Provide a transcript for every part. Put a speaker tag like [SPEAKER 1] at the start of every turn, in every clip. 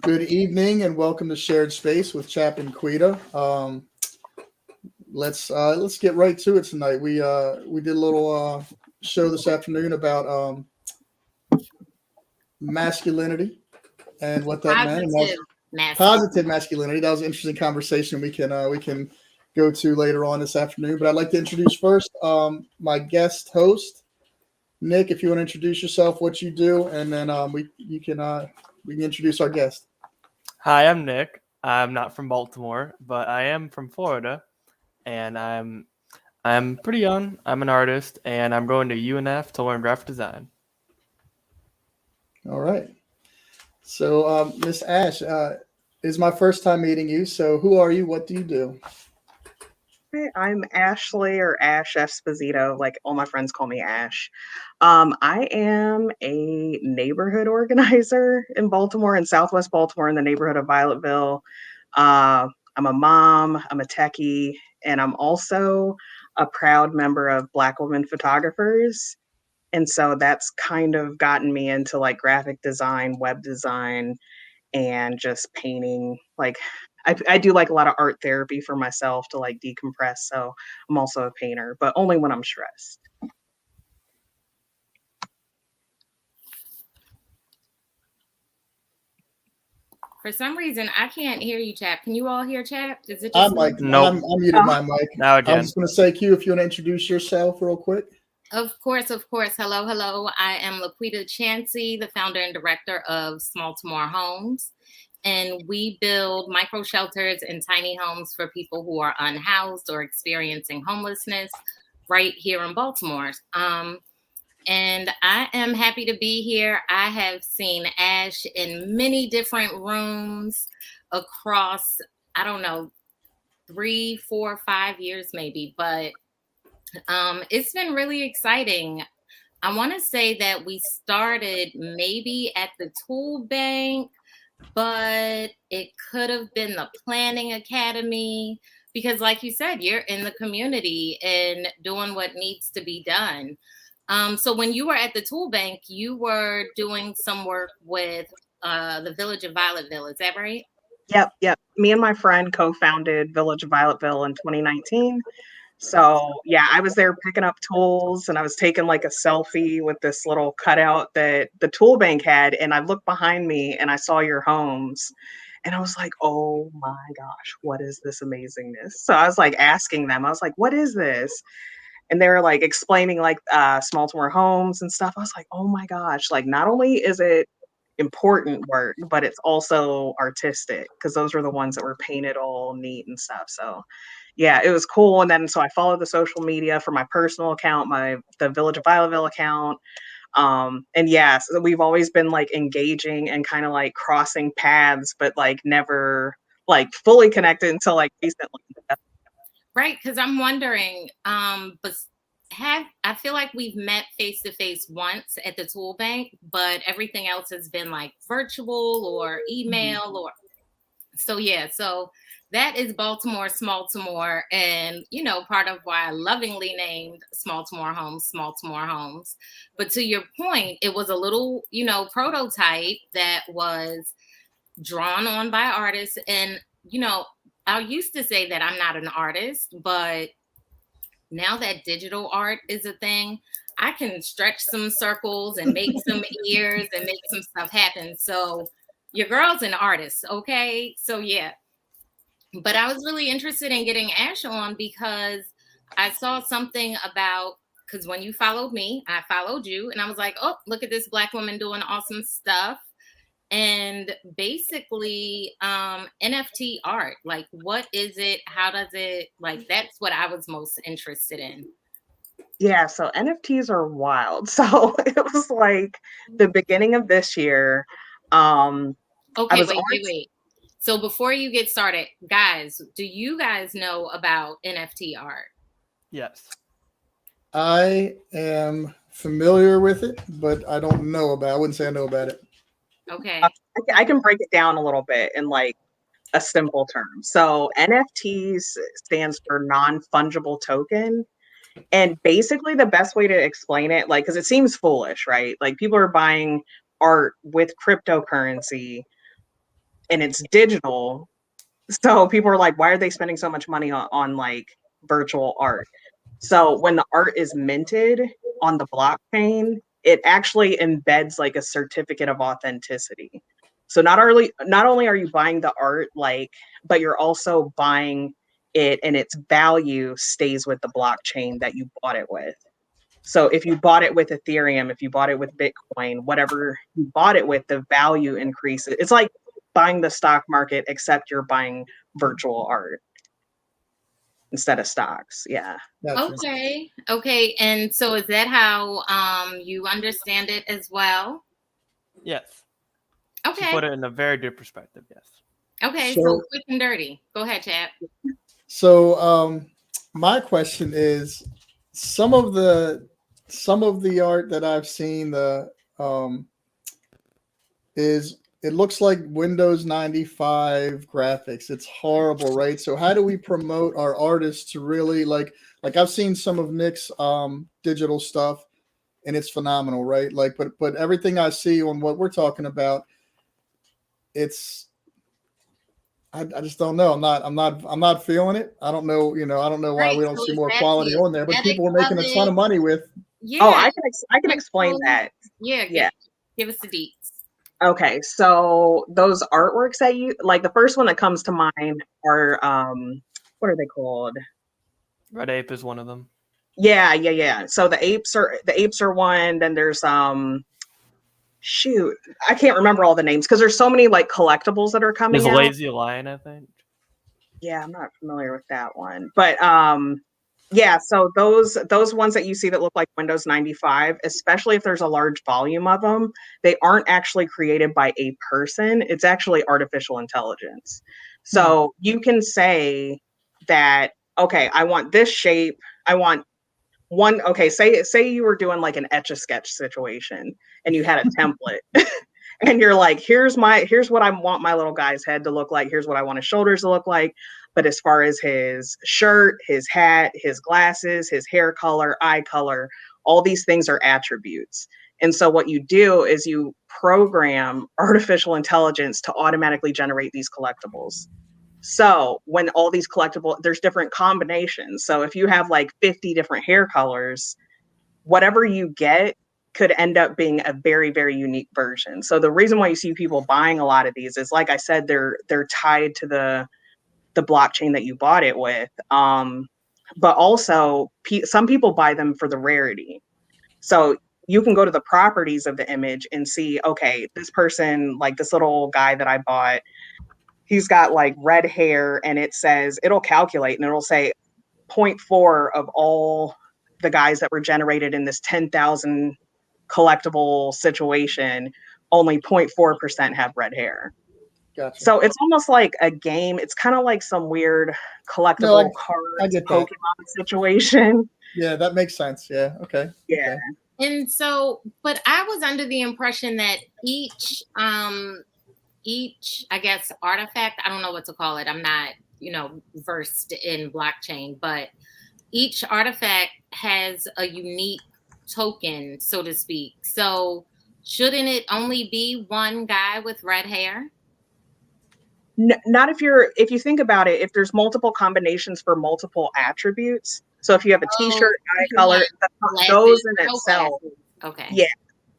[SPEAKER 1] Good evening and welcome to Shared Space with Chap and Quita. Let's get right to it tonight. We did a little show this afternoon about masculinity and what that meant, and
[SPEAKER 2] Positive
[SPEAKER 1] that's
[SPEAKER 2] masculine.
[SPEAKER 1] positive masculinity. That was an interesting conversation we can go to later on this afternoon. But I'd like to introduce first my guest host, Nick. If you want to introduce yourself, what you do, and then we can introduce our guest.
[SPEAKER 3] Hi, I'm Nick. I'm not from Baltimore, but I am from Florida, and I'm pretty young. I'm an artist, and I'm going to UNF to learn graphic design.
[SPEAKER 1] All right. So, Miss Ash, is my first time meeting you. So, who are you? What do you do?
[SPEAKER 4] Hey, I'm Ashley or Ash Esposito. Like all my friends call me Ash. I am a neighborhood organizer in Baltimore, in Southwest Baltimore, in the neighborhood of Violetville. I'm a mom, I'm a techie, and I'm also a proud member of Black Women Photographers. And so that's kind of gotten me into like graphic design, web design, and just painting. Like I do like a lot of art therapy for myself to like decompress. So I'm also a painter, but only when I'm stressed.
[SPEAKER 2] For some reason, I can't hear you, Chap. Can you all hear Chap? Is it
[SPEAKER 1] I'm
[SPEAKER 2] just me?
[SPEAKER 1] like,
[SPEAKER 3] Nope.
[SPEAKER 1] I'm muted
[SPEAKER 4] Oh,
[SPEAKER 1] my mic.
[SPEAKER 3] Now
[SPEAKER 1] I was
[SPEAKER 3] again.
[SPEAKER 1] just going to say, Q, if you want to introduce yourself real quick.
[SPEAKER 2] Of course, of course. Hello, hello. I am Laquita Chansey, the founder and director of Baltimore Homes. And we build micro shelters and tiny homes for people who are unhoused or experiencing homelessness right here in Baltimore. And I am happy to be here. I have seen Ash in many different rooms across, I don't know, 3, 4, 5 years maybe, but it's been really exciting. I want to say that we started maybe at the tool bank, but it could have been the planning academy because, like you said, you're in the community and doing what needs to be done. So when you were at the tool bank, you were doing some work with the village of Violetville. Is that right?
[SPEAKER 4] yep. Me and my friend co-founded Village of Violetville in 2019. So yeah, I was there picking up tools and I was taking like a selfie with this little cutout that the tool bank had. And I looked behind me and I saw your homes. And I was like, oh my gosh, what is this amazingness? So I was like asking them, I was like, what is this? And they were like explaining like Baltimore homes and stuff. I was like, oh my gosh, like not only is it important work, but it's also artistic because those were the ones that were painted all neat and stuff. So yeah, it was cool. And then so I followed the social media for my personal account, the Village of Violetville account. And yeah, so we've always been like engaging and kind of like crossing paths, but like never like fully connected until like recently.
[SPEAKER 2] Right, because I'm wondering, but I feel like we've met face to face once at the tool bank, but everything else has been like virtual or email or so yeah. So that is Baltimore, Smaltimore, and part of why I lovingly named Smaltimore Homes, Smaltimore Homes. But to your point, it was a little, prototype that was drawn on by artists. And, I used to say that I'm not an artist, but now that digital art is a thing, I can stretch some circles and make some ears and make some stuff happen. So your girl's an artist, okay? So yeah. But I was really interested in getting Ash on because I saw something about, because when you followed me, I followed you, and I was like, oh, look at this Black woman doing awesome stuff. And basically NFT art, like what is it, how does it, like that's what I was most interested in.
[SPEAKER 4] Yeah, so NFTs are wild. So it was like the beginning of this year. I
[SPEAKER 2] Okay,
[SPEAKER 4] was
[SPEAKER 2] wait. So before you get started, guys, do you guys know about NFT art?
[SPEAKER 3] Yes.
[SPEAKER 1] I am familiar with it, but I don't know about. I wouldn't say I know about it.
[SPEAKER 2] Okay.
[SPEAKER 4] I can break it down a little bit in like a simple term. So NFTs stands for non-fungible token. And basically the best way to explain it, like, because it seems foolish, right? Like people are buying art with cryptocurrency. and it's digital. So people are like, why are they spending so much money on like virtual art? So when the art is minted on the blockchain, it actually embeds like a certificate of authenticity. So not only are you buying the art, like, but you're also buying it, and its value stays with the blockchain that you bought it with. So if you bought it with Ethereum, if you bought it with Bitcoin, whatever you bought it with, the value increases. It's like buying the stock market, except you're buying virtual art instead of stocks. Yeah.
[SPEAKER 1] Gotcha.
[SPEAKER 2] Okay. And so is that how you understand it as well?
[SPEAKER 3] Yes.
[SPEAKER 2] Okay.
[SPEAKER 3] To put it in a very good perspective, yes.
[SPEAKER 2] Okay, so quick and dirty. Go ahead, Chad.
[SPEAKER 1] So my question is, some of the art that I've seen, it looks like Windows 95 graphics. It's horrible, right? So how do we promote our artists to really like I've seen some of Nick's digital stuff, and it's phenomenal, right? Like, but everything I see on what we're talking about, I just don't know. I'm not feeling it. I don't know, I don't know why we don't see more quality on there, but people are making a ton of money with.
[SPEAKER 2] Yeah.
[SPEAKER 4] Oh, I can explain that.
[SPEAKER 2] Yeah. Give us the deets.
[SPEAKER 4] Okay, so those artworks that you like, the first one that comes to mind are what are they called?
[SPEAKER 3] Red Ape is one of them.
[SPEAKER 4] Yeah. So the apes are one. Then there's shoot, I can't remember all the names because there's so many like collectibles that are coming
[SPEAKER 3] There's
[SPEAKER 4] out.
[SPEAKER 3] Lazy Lion, I think.
[SPEAKER 4] Yeah, I'm not familiar with that one, but yeah. So those ones that you see that look like Windows 95, especially if there's a large volume of them, they aren't actually created by a person. It's actually artificial intelligence. So you can say that, okay, I want this shape. I want one. Okay, say you were doing like an Etch-a-Sketch situation and you had a template. And you're like, here's what I want my little guy's head to look like. Here's what I want his shoulders to look like. But as far as his shirt, his hat, his glasses, his hair color, eye color, all these things are attributes. And so what you do is you program artificial intelligence to automatically generate these collectibles. So when all these there's different combinations. So if you have like 50 different hair colors, whatever you get could end up being a very, very unique version. So the reason why you see people buying a lot of these is, like I said, they're tied to the blockchain that you bought it with. But also some people buy them for the rarity. So you can go to the properties of the image and see, okay, this person, like this little guy that I bought, he's got like red hair, and it'll calculate and it'll say 0.4 of all the guys that were generated in this 10,000 collectible situation, only 0.4% have red hair.
[SPEAKER 1] Gotcha.
[SPEAKER 4] So it's almost like a game. It's kind of like some weird collectible cards Pokemon situation.
[SPEAKER 1] Yeah, that makes sense. Yeah. Okay.
[SPEAKER 4] Yeah.
[SPEAKER 1] Okay.
[SPEAKER 2] And so, but I was under the impression that each, I guess, artifact, I don't know what to call it. I'm not, versed in blockchain, but each artifact has a unique token, so to speak. So shouldn't it only be one guy with red hair?
[SPEAKER 4] Not if you think about it, if there's multiple combinations for multiple attributes. So if you have a t-shirt, eye color, those in itself.
[SPEAKER 2] Okay.
[SPEAKER 4] Yeah.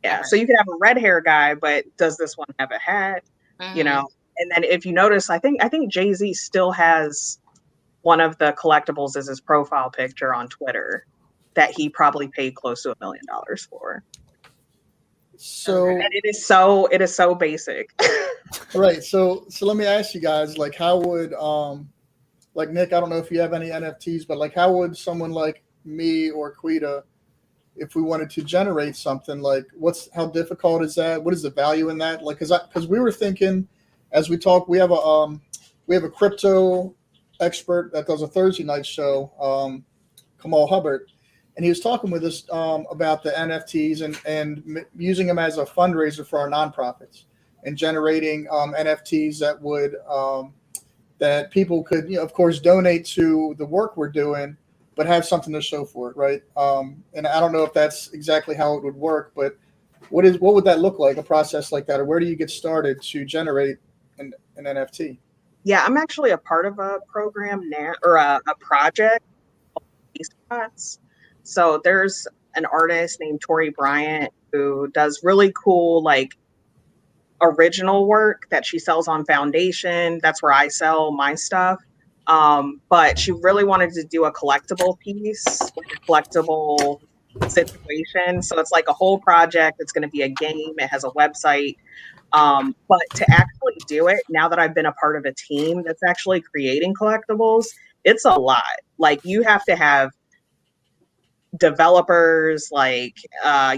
[SPEAKER 4] Right. So you could have a red hair guy, but does this one have a hat? And then if you notice, I think Jay-Z still has one of the collectibles as his profile picture on Twitter that he probably paid close to $1 million for.
[SPEAKER 1] So
[SPEAKER 4] and it is so basic.
[SPEAKER 1] Right. So let me ask you guys, like, how would like Nick, I don't know if you have any NFTs, but like how would someone like me or Quita, if we wanted to generate something, like how difficult is that? What is the value in that? Like, because we were thinking as we talk, we have a crypto expert that does a Thursday night show, Kamal Hubbard, and he was talking with us about the NFTs and using them as a fundraiser for our nonprofits and generating NFTs that would that people could, of course, donate to the work we're doing, but have something to show for it, right? And I don't know if that's exactly how it would work, but what would that look like, a process like that, or where do you get started to generate an NFT?
[SPEAKER 4] Yeah, I'm actually a part of a program now, or a project called Spots. So there's an artist named Tori Bryant who does really cool, like, original work that she sells on Foundation. That's where I sell my stuff. But she really wanted to do a collectible piece, like a collectible situation. So it's like a whole project. It's going to be a game. It has a website. But to actually do it, now that I've been a part of a team that's actually creating collectibles, it's a lot. Like, you have to have developers, like,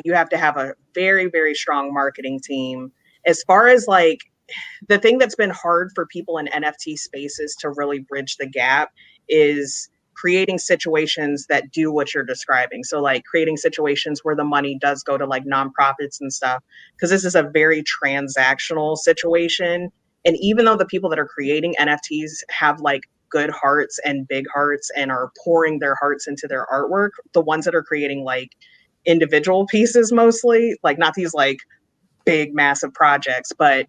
[SPEAKER 4] you have to have a very, very strong marketing team. As far as like, the thing that's been hard for people in NFT spaces to really bridge the gap is creating situations that do what you're describing. So like creating situations where the money does go to like nonprofits and stuff, because this is a very transactional situation. And even though the people that are creating NFTs have like good hearts and big hearts and are pouring their hearts into their artwork, the ones that are creating like individual pieces, mostly, like not these like big massive projects, but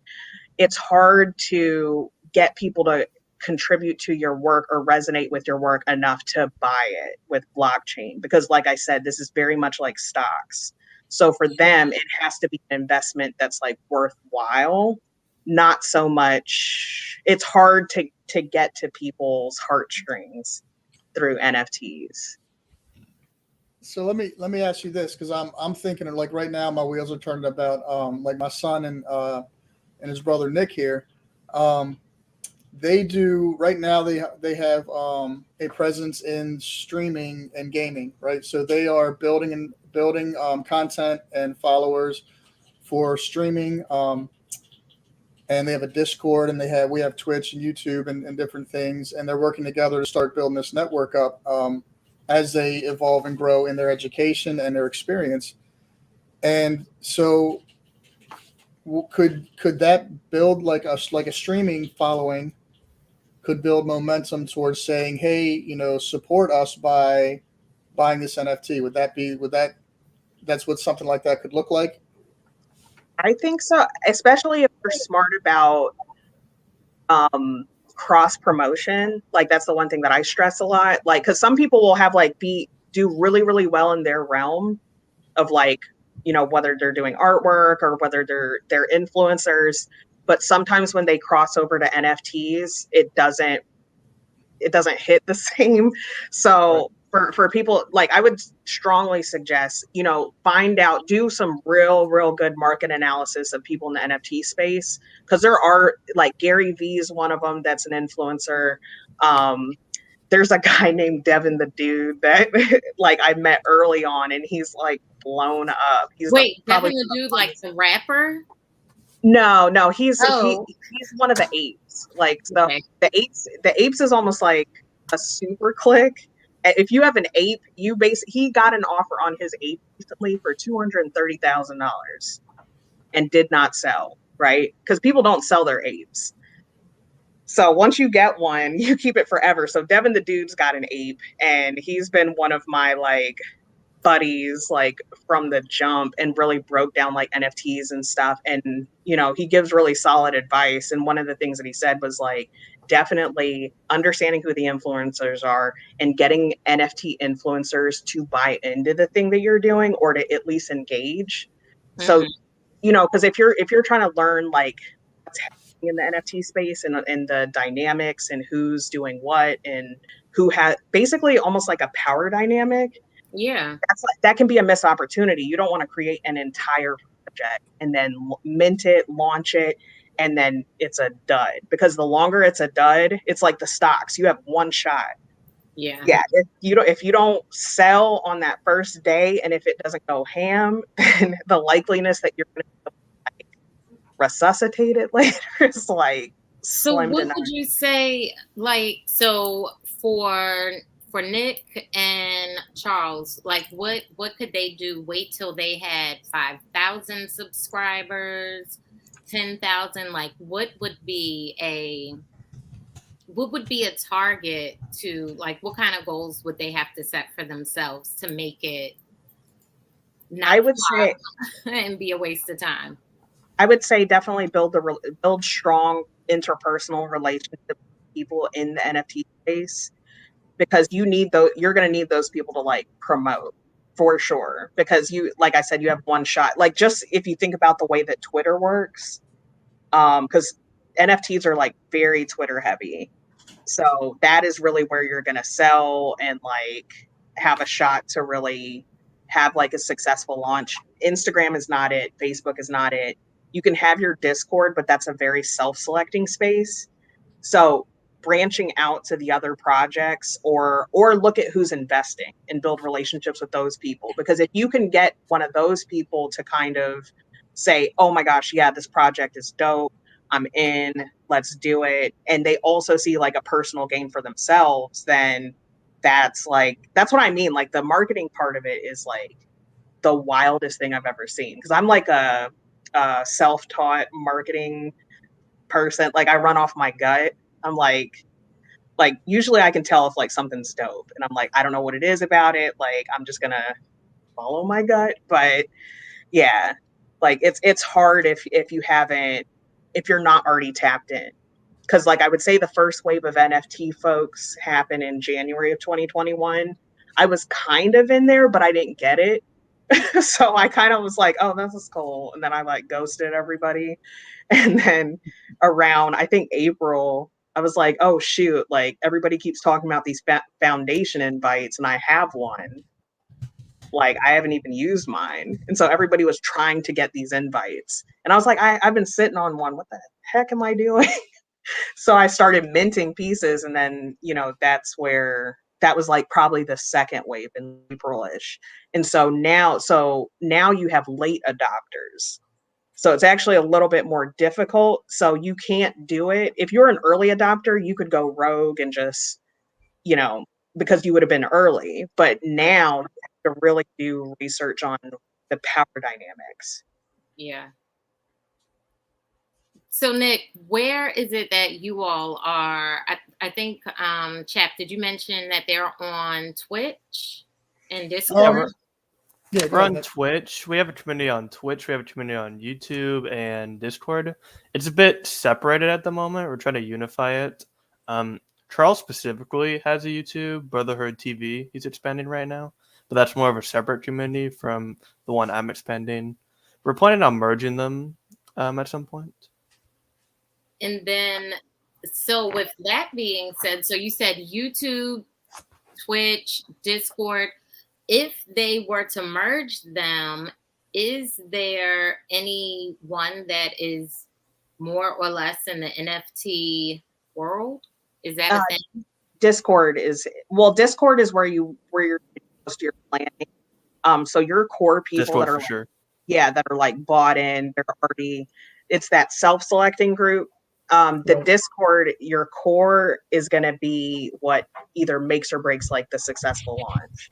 [SPEAKER 4] it's hard to get people to contribute to your work or resonate with your work enough to buy it with blockchain. Because like I said, this is very much like stocks. So for them, it has to be an investment that's like worthwhile, not so much. It's hard to get to people's heartstrings through NFTs.
[SPEAKER 1] So let me ask you this, because I'm thinking of, like, right now my wheels are turned about like my son and his brother Nick here. They do right now. They have a presence in streaming and gaming, right? So they are building content and followers for streaming, and they have a Discord, and we have Twitch and YouTube and different things, and they're working together to start building this network up as they evolve and grow in their education and their experience. And so, could that build like a streaming following? Could build momentum towards saying, hey, support us by buying this NFT. That's what something like that could look like?
[SPEAKER 4] I think so, especially if you're smart about cross promotion. Like, that's the one thing that I stress a lot. Like, because some people will have like do really, really well in their realm of like, whether they're doing artwork or whether they're influencers, but sometimes when they cross over to NFTs, it doesn't hit the same. So for people, like, I would strongly suggest, find out, do some real good market analysis of people in the NFT space. Cause there are, like, Gary Vee is one of them. That's an influencer. There's a guy named Devin the Dude that like I met early on, and he's like blown up. He's
[SPEAKER 2] Wait,
[SPEAKER 4] probably
[SPEAKER 2] Devin the Dude, like the rapper?
[SPEAKER 4] No, he's
[SPEAKER 2] Oh.
[SPEAKER 4] he's one of the apes. Like, so
[SPEAKER 2] Okay.
[SPEAKER 4] the apes is almost like a super click. If you have an ape, he got an offer on his ape recently for $230,000 and did not sell, right? Because people don't sell their apes. So once you get one, you keep it forever. So Devin the Dude's got an ape, and he's been one of my like buddies, like, from the jump, and really broke down like NFTs and stuff. And he gives really solid advice. And one of the things that he said was like, definitely understanding who the influencers are and getting NFT influencers to buy into the thing that you're doing, or to at least engage. So because if you're trying to learn like what's happening in the NFT space, and the dynamics and who's doing what, and who has basically almost like a power dynamic,
[SPEAKER 2] Yeah.
[SPEAKER 4] that can be a missed opportunity. You don't want to create an entire project and then mint it, launch it, and then it's a dud. Because the longer it's a dud, it's like the stocks. You have one shot.
[SPEAKER 2] Yeah.
[SPEAKER 4] Yeah. If you don't sell on that first day, and if it doesn't go ham, then the likeliness that you're going to resuscitate it later is like
[SPEAKER 2] So
[SPEAKER 4] slim to
[SPEAKER 2] what
[SPEAKER 4] none.
[SPEAKER 2] would you say, like, so for Nick and Charles, like, what could they do? Wait till they had 5,000 subscribers, 10,000? Like, what would be a target to, like, what kind of goals would they have to set for themselves to make it not
[SPEAKER 4] I would say
[SPEAKER 2] and be a waste of time?
[SPEAKER 4] I would say definitely build strong interpersonal relationships with people in the NFT space, because you need those. You're going to need those people to like promote for sure, because you, like I said, you have one shot. Like, just if you think about the way that Twitter works, because NFTs are like very Twitter heavy. So that is really where you're going to sell and like have a shot to really have like a successful launch. Instagram is not it. Facebook is not it. You can have your Discord, but that's a very self-selecting space. So branching out to the other projects, or look at who's investing and build relationships with those people, because if you can get one of those people to kind of say, oh my gosh, yeah, this project is dope, I'm in, let's do it, and they also see like a personal gain for themselves, then that's what I mean. Like, the marketing part of it is like the wildest thing I've ever seen, because I'm like a self-taught marketing person. Like, I run off my gut. I'm like usually I can tell if like something's dope, and I'm like, I don't know what it is about it, like I'm just gonna follow my gut. But yeah, like it's hard if you haven't, if you're not already tapped in, because like I would say the first wave of NFT folks happened in January of 2021. I was kind of in there, but I didn't get it. So I kind of was like, oh, this is cool, and then I like ghosted everybody. And then around, I think, April, I was like, oh shoot, like everybody keeps talking about these foundation invites, and I have one. Like, I haven't even used mine. And so everybody was trying to get these invites. And I was like, I've been sitting on one. What the heck am I doing? So I started minting pieces, and then, that's where that was like probably the second wave in April-ish. And so now you have late adopters. So it's actually a little bit more difficult. So you can't do it. If you're an early adopter, you could go rogue and just, because you would have been early. But now you have to really do research on the power dynamics.
[SPEAKER 2] Yeah. So Nick, where is it that you all are? I think, Chap, did you mention that they're on Twitch and Discord?
[SPEAKER 1] Yeah,
[SPEAKER 3] We're on Twitch. We have a community on Twitch. We have a community on YouTube and Discord. It's a bit separated at the moment. We're trying to unify it. Charles specifically has a YouTube, Brotherhood TV. He's expanding right now, but that's more of a separate community from the one I'm expanding. We're planning on merging them at some point.
[SPEAKER 2] And then, so with that being said, so you said YouTube, Twitch, Discord. If they were to merge them, is there any one that is more or less in the NFT world? Is that a thing?
[SPEAKER 4] Discord is where you're most of your planning. So your core people
[SPEAKER 3] Discord
[SPEAKER 4] that are
[SPEAKER 3] for sure.
[SPEAKER 4] that are like bought in, they're already, it's that self-selecting group. The Discord, your core is going to be what either makes or breaks like the successful launch.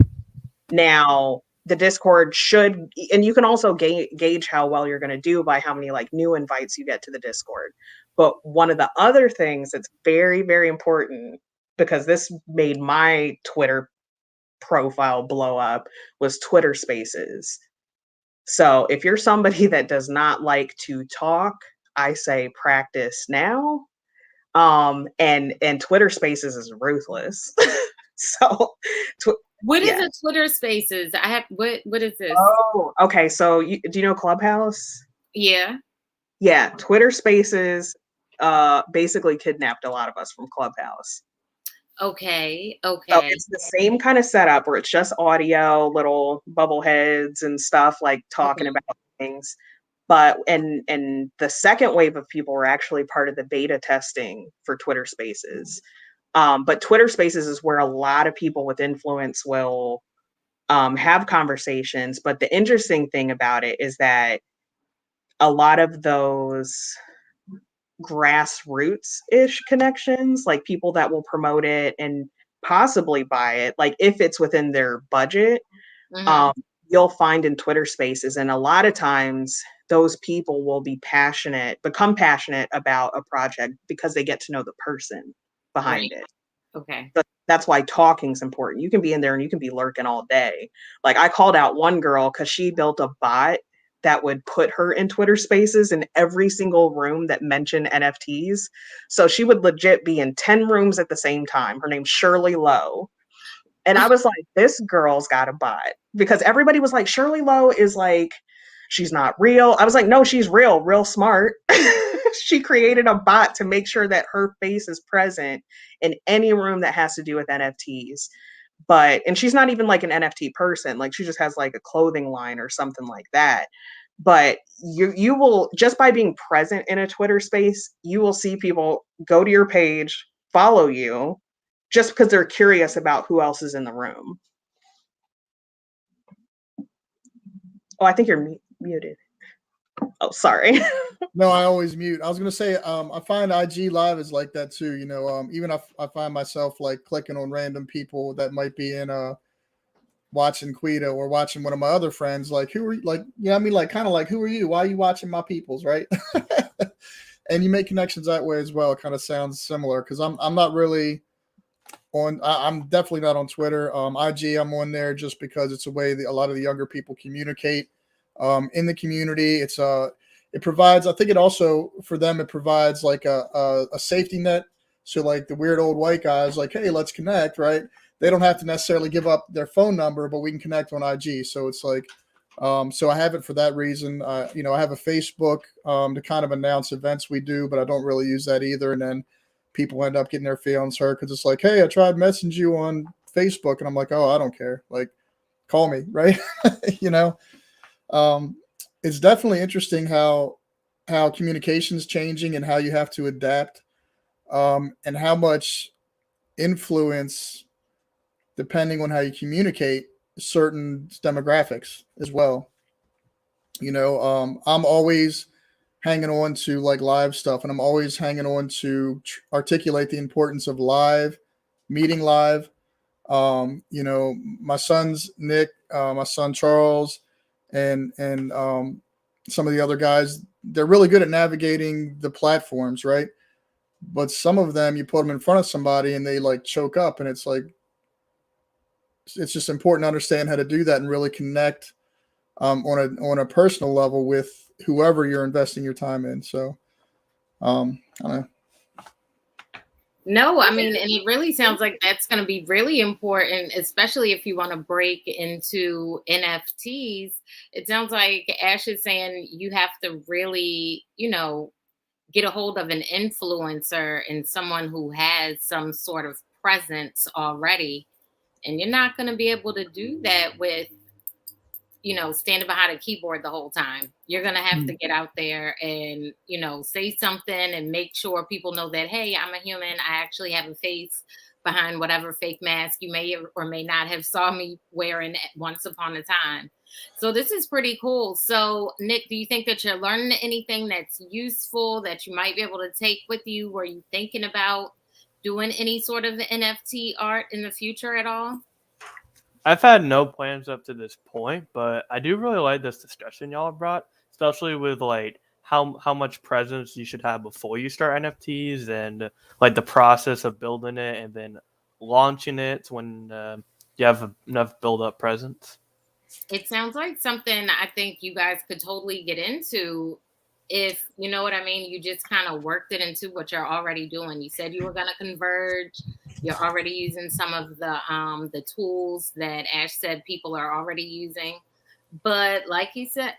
[SPEAKER 4] Now, the Discord should, and you can also gauge how well you're going to do by how many like new invites you get to the Discord. But one of the other things that's very, very important, because this made my Twitter profile blow up, was Twitter Spaces. So if you're somebody that does not like to talk, I say practice now. And Twitter Spaces is ruthless. So
[SPEAKER 2] what is a Twitter Spaces? I have what is this?
[SPEAKER 4] Oh, okay. So do you know Clubhouse?
[SPEAKER 2] Yeah.
[SPEAKER 4] Yeah, Twitter Spaces basically kidnapped a lot of us from Clubhouse.
[SPEAKER 2] Okay.
[SPEAKER 4] So it's the same kind of setup where it's just audio, little bubble heads and stuff, like talking about things. But and the second wave of people were actually part of the beta testing for Twitter Spaces. But Twitter Spaces is where a lot of people with influence will have conversations. But the interesting thing about it is that a lot of those grassroots-ish connections, like people that will promote it and possibly buy it, like if it's within their budget, you'll find in Twitter Spaces. And a lot of times those people will become passionate about a project because they get to know the person behind it.
[SPEAKER 2] Okay.
[SPEAKER 4] But that's why talking is important. You can be in there and you can be lurking all day. Like, I called out one girl because she built a bot that would put her in Twitter spaces in every single room that mentioned NFTs. So she would legit be in 10 rooms at the same time. Her name's Shirley Lowe. And I was like, this girl's got a bot, because everybody was like, Shirley Lowe is like, she's not real. I was like, no, she's real smart. She created a bot to make sure that her face is present in any room that has to do with NFTs. And she's not even like an NFT person. Like, she just has like a clothing line or something like that. But you will, just by being present in a Twitter space, you will see people go to your page, follow you, just because they're curious about who else is in the room. Oh, I think you're muted. Oh, sorry.
[SPEAKER 1] No, I always mute. I was gonna say, I find IG Live is like that too. Even I find myself like clicking on random people that might be in watching Quito or watching one of my other friends. Like, who are you? Like, I mean, like, kind of like, who are you? Why are you watching my peoples, right? And you make connections that way as well. It kind of sounds similar, because I'm not really on. I'm definitely not on Twitter. IG, I'm on there just because it's a way that a lot of the younger people communicate in the community. It provides, I think it also, for them, it provides like a safety net. So like the weird old white guys, like, hey, let's connect, right? They don't have to necessarily give up their phone number, but we can connect on IG. So it's like, so I have it for that reason. I have a Facebook to kind of announce events we do, but I don't really use that either. And then people end up getting their feelings hurt because it's like, hey, I tried messaging you on Facebook, and I'm like, oh, I don't care. Like, call me, right? It's definitely interesting how communication is changing and how you have to adapt, and how much influence, depending on how you communicate, certain demographics as well. I'm always hanging on to like live stuff, and I'm always hanging on to articulate the importance of meeting live. My son's Nick, my son Charles, and some of the other guys, they're really good at navigating the platforms, right? But some of them, you put them in front of somebody and they like choke up, and it's like, it's just important to understand how to do that and really connect on a personal level with whoever you're investing your time in. So I don't know.
[SPEAKER 2] No, I mean, and it really sounds like that's going to be really important, especially if you want to break into NFTs. It sounds like Ash is saying you have to really, get a hold of an influencer and someone who has some sort of presence already. And you're not going to be able to do that with, standing behind a keyboard the whole time. You're going to have to get out there and, say something and make sure people know that, hey, I'm a human. I actually have a face behind whatever fake mask you may or may not have saw me wearing once upon a time. So this is pretty cool. So Nick, do you think that you're learning anything that's useful that you might be able to take with you? Were you thinking about doing any sort of NFT art in the future at all?
[SPEAKER 3] I've had no plans up to this point, but I do really like this discussion y'all brought, especially with like how much presence you should have before you start NFTs, and like the process of building it and then launching it when you have enough build up presence.
[SPEAKER 2] It sounds like something I think you guys could totally get into if, you know what I mean, you just kind of worked it into what you're already doing. You said you were going to converge. You're already using some of the tools that Ash said people are already using. But like he said,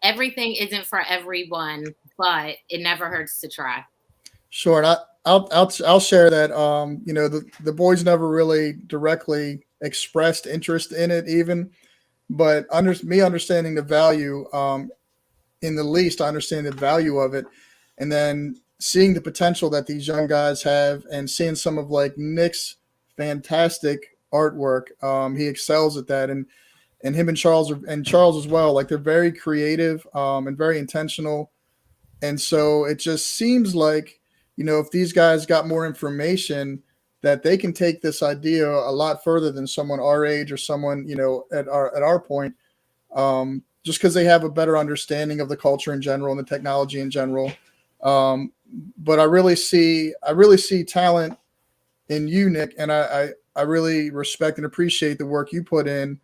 [SPEAKER 2] everything isn't for everyone, but it never hurts to try.
[SPEAKER 1] Sure, and I'll share that. The boys never really directly expressed interest in it, even, but understanding the value, in the least, I understand the value of it, and then seeing the potential that these young guys have, and seeing some of like Nick's fantastic artwork. He excels at that, and him and Charles as well. Like, they're very creative, and very intentional. And so it just seems like, if these guys got more information, that they can take this idea a lot further than someone our age or someone, at our point, just because they have a better understanding of the culture in general and the technology in general. But I really see talent in you, Nick, and I really respect and appreciate the work you put in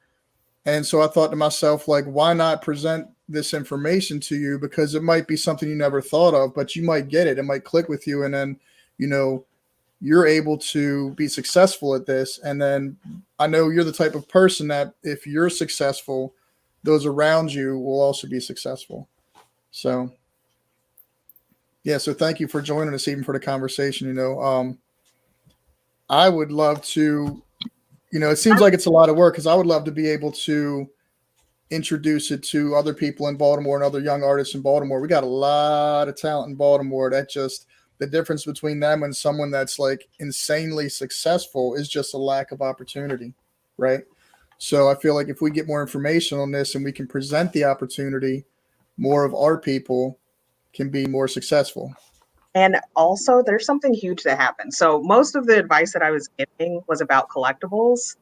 [SPEAKER 1] And so I thought to myself, like, why not present this information to you? Because it might be something you never thought of, but you might get it. It might click with you. And then, you know, you're able to be successful at this. And then I know you're the type of person that if you're successful, those around you will also be successful. So, yeah. So thank you for joining us even for the conversation. I would love to, it seems like it's a lot of work because I would love to be able to introduce it to other people in Baltimore and other young artists in Baltimore. We got a lot of talent in Baltimore that just the difference between them and someone that's like insanely successful is just a lack of opportunity, right? So I feel like if we get more information on this and we can present the opportunity, more of our people can be more successful.
[SPEAKER 4] And also, there's something huge that happened. So most of the advice that I was giving was about collectibles.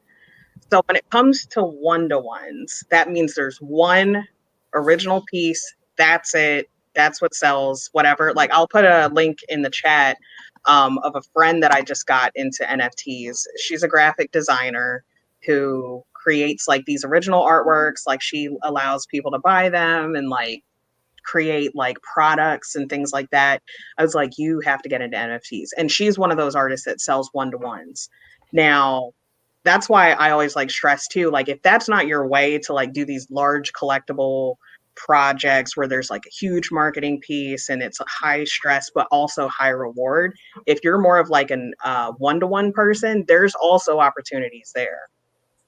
[SPEAKER 4] So when it comes to one-to-ones, that means there's one original piece. That's it. That's what sells, whatever. Like I'll put a link in the chat of a friend that I just got into NFTs. She's a graphic designer who creates like these original artworks. Like she allows people to buy them and like create like products and things like that. I was like, you have to get into NFTs. And she's one of those artists that sells one-to-ones. Now, that's why I always like stress too, like if that's not your way to like do these large collectible projects where there's like a huge marketing piece and it's a high stress but also high reward, if you're more of like an one-to-one person, there's also opportunities there.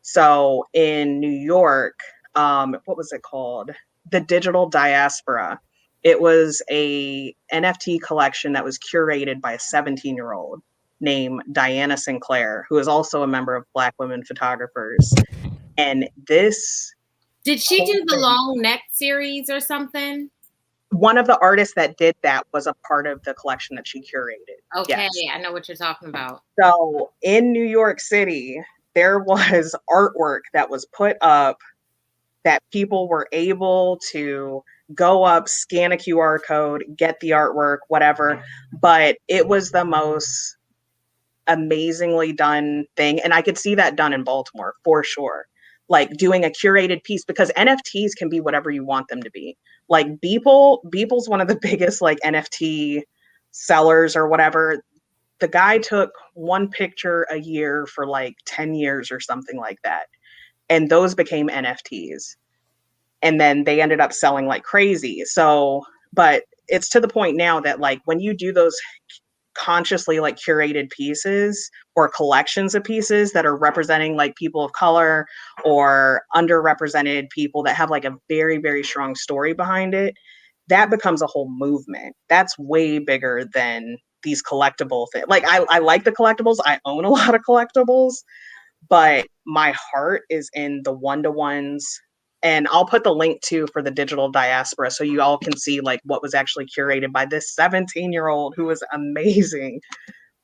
[SPEAKER 4] So in New York, what was it called? The Digital Diaspora. It was a NFT collection that was curated by a 17-year-old named Diana Sinclair, who is also a member of Black Women Photographers. And this
[SPEAKER 2] Did she do the long neck series or something?
[SPEAKER 4] One of the artists that did that was a part of the collection that she curated.
[SPEAKER 2] Okay,
[SPEAKER 4] yes.
[SPEAKER 2] I know what you're talking about.
[SPEAKER 4] So in New York City, there was artwork that was put up that people were able to go up, scan a QR code, get the artwork, whatever. But it was the most amazingly done thing. And I could see that done in Baltimore for sure. Like doing a curated piece, because NFTs can be whatever you want them to be. Like Beeple's one of the biggest like NFT sellers or whatever. The guy took one picture a year for like 10 years or something like that. And those became NFTs. And then they ended up selling like crazy. So, but it's to the point now that like when you do those consciously like curated pieces or collections of pieces that are representing like people of color or underrepresented people that have like a very, very strong story behind it, that becomes a whole movement. That's way bigger than these collectible things. Like I like the collectibles. I own a lot of collectibles, but my heart is in the one-to-ones. And I'll put the link too for the Digital Diaspora so you all can see like what was actually curated by this 17-year-old who was amazing.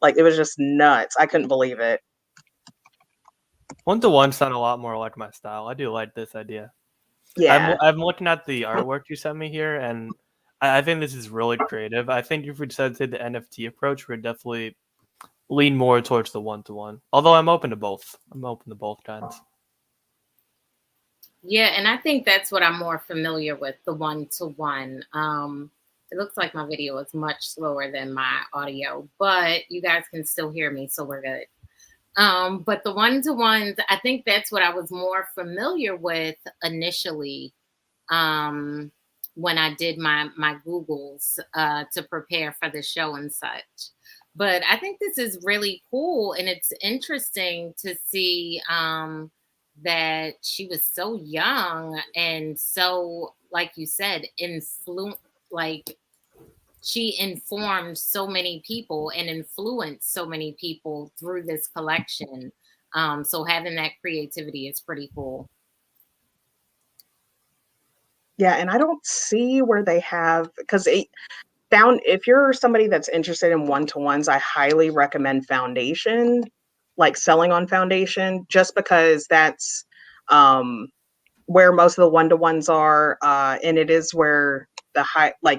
[SPEAKER 4] Like it was just nuts. I couldn't believe it.
[SPEAKER 3] One-to-one sound a lot more like my style. I do like this idea.
[SPEAKER 4] Yeah.
[SPEAKER 3] I'm looking at the artwork you sent me here, and I think this is really creative. I think if we decided to take the NFT approach, we'd definitely lean more towards the one-to-one. Although I'm open to both. I'm open to both kinds.
[SPEAKER 2] Yeah, and I think that's what I'm more familiar with, the one-to-one. It looks like my video is much slower than my audio, but you guys can still hear me, so we're good. But the one-to-ones, I think that's what I was more familiar with initially when I did my Googles to prepare for the show and such. But I think this is really cool, and it's interesting to see that she was so young and so, like you said, like she informed so many people and influenced so many people through this collection. So having that creativity is pretty cool.
[SPEAKER 4] Yeah, and I don't see where they have, because if you're somebody that's interested in one-to-ones, I highly recommend Foundation, like selling on Foundation, just because that's where most of the one-to-ones are, and it is where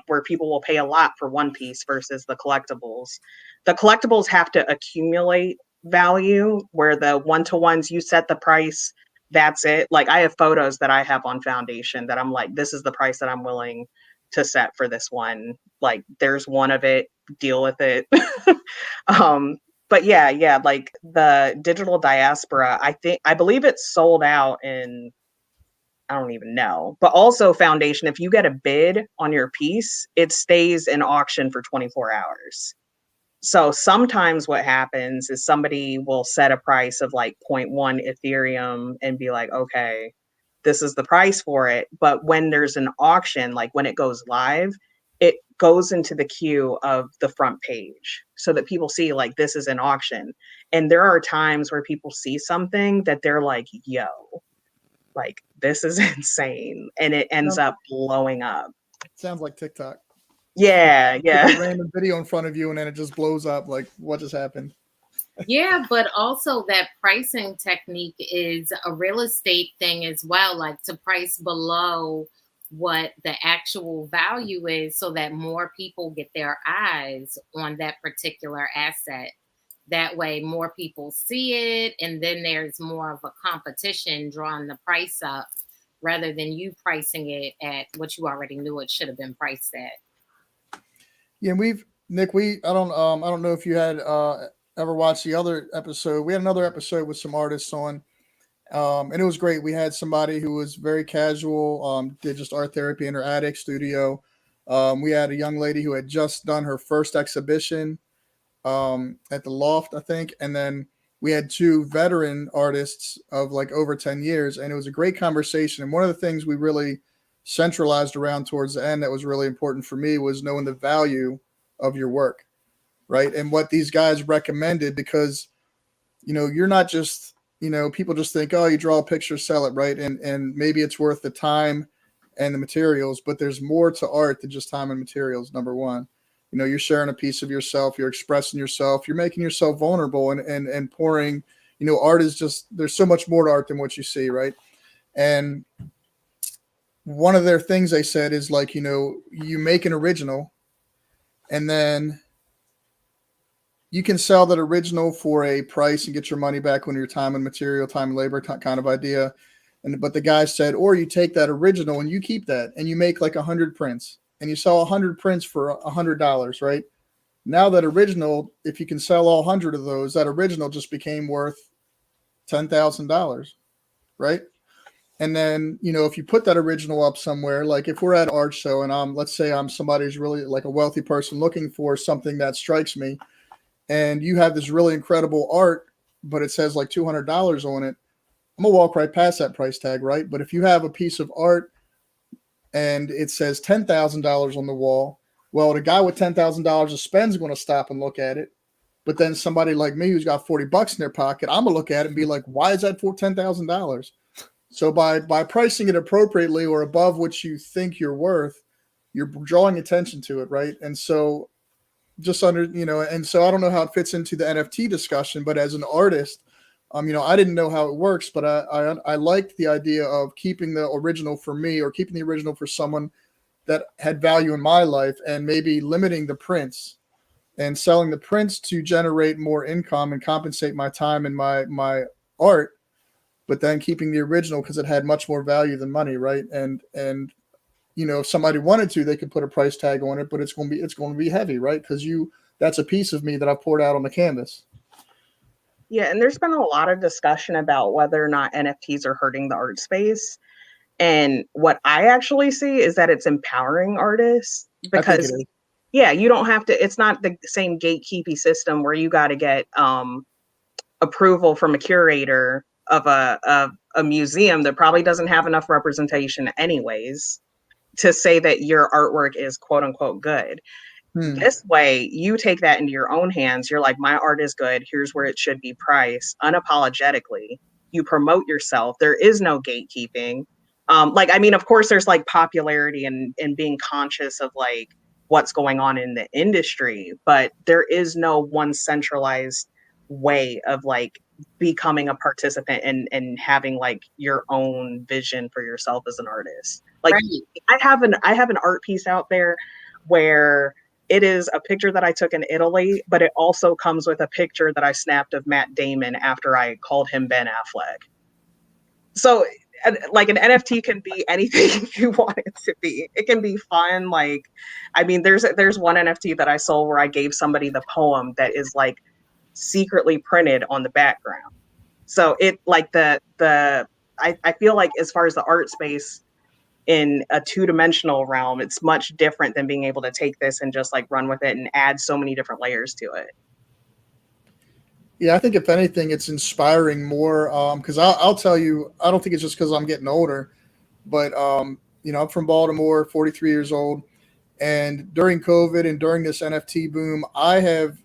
[SPEAKER 4] where people will pay a lot for one piece versus the collectibles. The collectibles have to accumulate value, where the one-to-ones, you set the price that's it. Like I have photos that I have on Foundation that I'm like, this is the price that I'm willing to set for this one. Like there's one of it, deal with it. um, but yeah, like the digital diaspora, I believe it's sold out in, I don't even know. But also Foundation, if you get a bid on your piece, it stays in auction for 24 hours. So sometimes what happens is somebody will set a price of like zero point 0.1 Ethereum and be like, okay, this is the price for it. But when there's an auction, like when it goes live, it goes into the queue of the front page so that people see like this is an auction. And there are times where people see something that they're like, yo, like this is insane. And it ends up blowing up.
[SPEAKER 1] Sounds like TikTok.
[SPEAKER 4] Yeah,
[SPEAKER 1] Like
[SPEAKER 4] yeah.
[SPEAKER 1] a random video in front of you and then it just blows up. Like, what just happened?
[SPEAKER 2] Yeah, but also that pricing technique is a real estate thing as well, like to price below what the actual value is so that more people get their eyes on that particular asset. That way, more people see it, and then there's more of a competition drawing the price up rather than you pricing it at what you already knew it should have been priced at.
[SPEAKER 1] Yeah, Nick, I don't know if you had ever watched the other episode. We had another episode with some artists on, and it was great. We had somebody who was very casual, did just art therapy in her attic studio. We had a young lady who had just done her first exhibition at the Loft, I think, and then we had two veteran artists of like over 10 years, and it was a great conversation. And one of the things we really centralized around towards the end that was really important for me was knowing the value of your work, right? And what these guys recommended, because you're not just, people just think, oh, you draw a picture, sell it, right? And maybe it's worth the time and the materials, but there's more to art than just time and materials. Number one, you're sharing a piece of yourself, you're expressing yourself, you're making yourself vulnerable, and pouring, art is just, there's so much more to art than what you see, right? And one of their things they said is like, you make an original and then you can sell that original for a price and get your money back when your time and material, time and labor kind of idea. But the guy said, or you take that original and you keep that and you make like 100 prints and you sell 100 prints for $100, right? Now that original, if you can sell all 100 of those, that original just became worth $10,000, right? And then, if you put that original up somewhere, like if we're at an art show and let's say I'm somebody who's really like a wealthy person looking for something that strikes me, and you have this really incredible art, but it says like $200 on it, I'm gonna walk right past that price tag, right? But if you have a piece of art and it says $10,000 on the wall, well, the guy with $10,000 to spend is going to stop and look at it. But then somebody like me who's got $40 in their pocket, I'm gonna look at it and be like, why is that for $10,000? So by pricing it appropriately or above what you think you're worth, you're drawing attention to it, right? And so and so I don't know how it fits into the NFT discussion, but as an artist, I didn't know how it works, but I liked the idea of keeping the original for me or keeping the original for someone that had value in my life and maybe limiting the prints and selling the prints to generate more income and compensate my time and my art, but then keeping the original because it had much more value than money, right? And if somebody wanted to, they could put a price tag on it, but it's going to be heavy, right? Because that's a piece of me that I've poured out on the canvas.
[SPEAKER 4] Yeah, and there's been a lot of discussion about whether or not NFTs are hurting the art space. And what I actually see is that it's empowering artists because,
[SPEAKER 1] I think it is.
[SPEAKER 4] yeah, you don't have to, it's not the same gatekeeping system where you got to get approval from a curator of a museum that probably doesn't have enough representation anyways to say that your artwork is quote unquote good. This way, you take that into your own hands. You're like, my art is good. Here's where it should be priced unapologetically. You promote yourself. There is no gatekeeping. Of course, there's like popularity and being conscious of like what's going on in the industry, but there is no one centralized way of like becoming a participant and having like your own vision for yourself as an artist. Like
[SPEAKER 2] Right.
[SPEAKER 4] I have an art piece out there where it is a picture that I took in Italy, but it also comes with a picture that I snapped of Matt Damon after I called him Ben Affleck. So like an NFT can be anything you want it to be. It can be fun. Like, I mean, there's one NFT that I sold where I gave somebody the poem that is like secretly printed on the background. So it like I feel like as far as the art space in a two-dimensional realm, it's much different than being able to take this and just like run with it and add so many different layers to it.
[SPEAKER 1] Yeah, I think if anything, it's inspiring more. Because I'll tell you, I don't think it's just because I'm getting older, but I'm from Baltimore, 43 years old, and during COVID and during this NFT boom, I have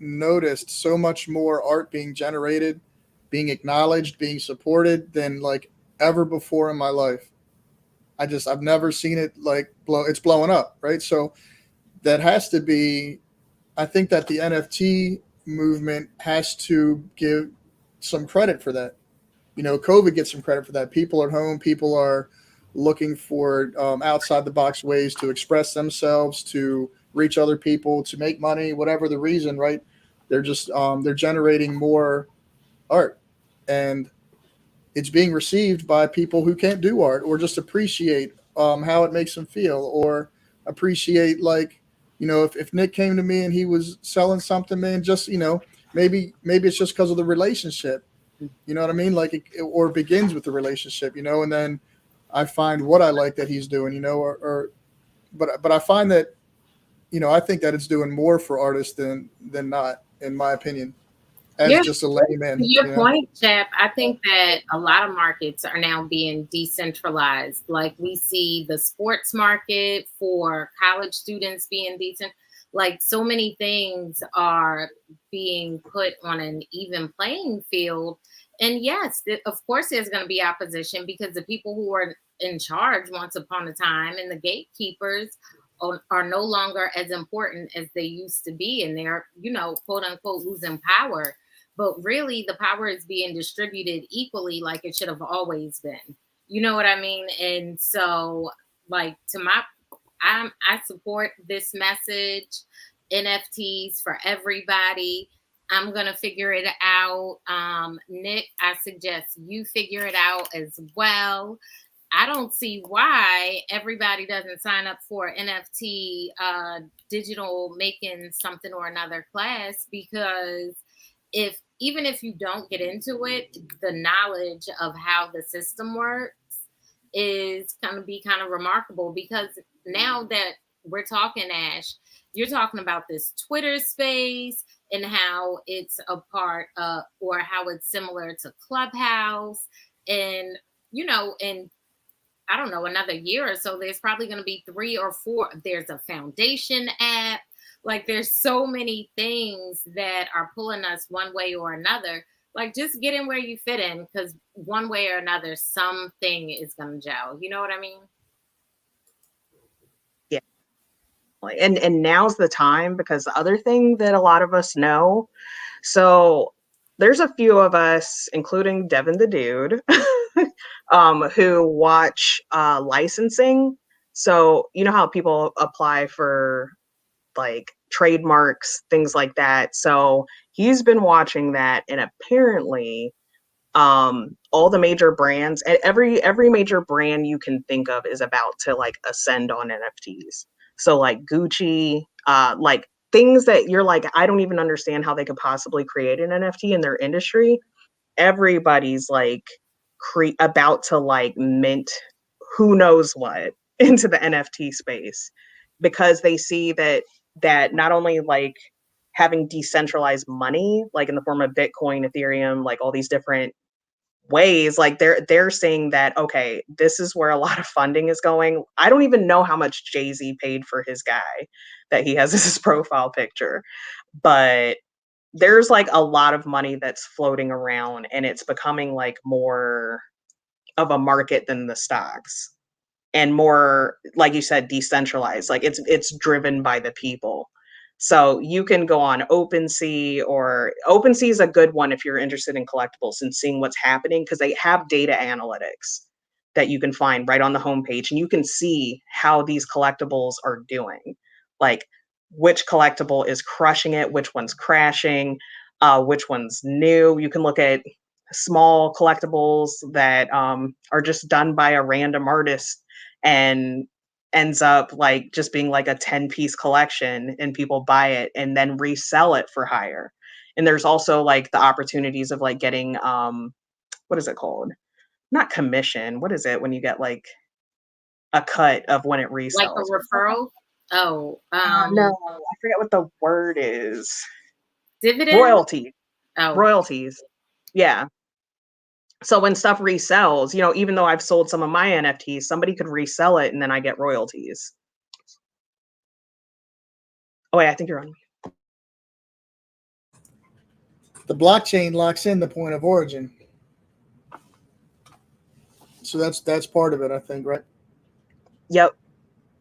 [SPEAKER 1] noticed so much more art being generated, being acknowledged, being supported than like ever before in my life. I've never seen it like blow. It's blowing up, right? So that has to be. I think that the NFT movement has to give some credit for that. COVID gets some credit for that. People are home. People are looking for outside the box ways to express themselves, to reach other people, to make money, whatever the reason, right? They're generating more art, and it's being received by people who can't do art or just appreciate how it makes them feel, or appreciate, like, if Nick came to me and he was selling something, man, just maybe it's just because of the relationship. You know what I mean? Like, or it begins with the relationship, and then I find what I like that he's doing, but I find that, I think that it's doing more for artists than not, in my opinion, as
[SPEAKER 2] Yeah,
[SPEAKER 1] just a
[SPEAKER 2] to
[SPEAKER 1] layman.
[SPEAKER 2] your point, Chap, I think that a lot of markets are now being decentralized. Like we see the sports market for college students being decent. Like so many things are being put on an even playing field. And yes, of course, there's going to be opposition because the people who are in charge once upon a time and the gatekeepers are no longer as important as they used to be. And they're, quote unquote, losing power, but really the power is being distributed equally like it should have always been. You know what I mean? And so, like, I support this message. NFTs for everybody. I'm gonna figure it out. Nick, I suggest you figure it out as well. I don't see why everybody doesn't sign up for NFT digital making something or another class, because if even if you don't get into it, the knowledge of how the system works is going to be kind of remarkable, because now that we're talking, Ash, you're talking about this Twitter space and how it's a part of, or how it's similar to Clubhouse. And, and I don't know, another year or so, there's probably going to be 3 or 4. There's a foundation app. Like, there's so many things that are pulling us one way or another. Like, just get in where you fit in, because one way or another, something is going to gel. You know what I mean?
[SPEAKER 4] Yeah. And now's the time, because the other thing that a lot of us know, so there's a few of us, including Devin the Dude, who watch licensing. So you know how people apply for like trademarks, things like that. So he's been watching that, and apparently all the major brands, and every major brand you can think of is about to like ascend on NFTs. So like Gucci, like things that you're like, I don't even understand how they could possibly create an NFT in their industry. Everybody's like about to like mint who knows what into the NFT space, because they see that not only like having decentralized money, like in the form of Bitcoin, Ethereum, like all these different ways, like they're saying that, okay, this is where a lot of funding is going. I don't even know how much Jay-Z paid for his guy that he has as his profile picture, but there's like a lot of money that's floating around, and it's becoming like more of a market than the stocks, and more, like you said, decentralized. Like it's driven by the people. So you can go on OpenSea, or OpenSea is a good one if you're interested in collectibles and seeing what's happening, because they have data analytics that you can find right on the homepage, and you can see how these collectibles are doing. Like which collectible is crushing it, which one's crashing, which one's new. You can look at small collectibles that are just done by a random artist and ends up like just being like a 10-piece collection, and people buy it and then resell it for higher. And there's also like the opportunities of like getting what is it called? Not commission. What is it when you get like a cut of when it resells?
[SPEAKER 2] Like a referral? Oh,
[SPEAKER 4] no, I forget what the word is.
[SPEAKER 2] dividend?
[SPEAKER 4] Royalty.
[SPEAKER 2] Oh,
[SPEAKER 4] Royalties. Yeah. So when stuff resells, you know, even though I've sold some of my NFTs, somebody could resell it and then I get royalties. Oh, wait, I think you're on.
[SPEAKER 1] The blockchain locks in the point of origin. So that's part of it, I think, right?
[SPEAKER 4] Yep.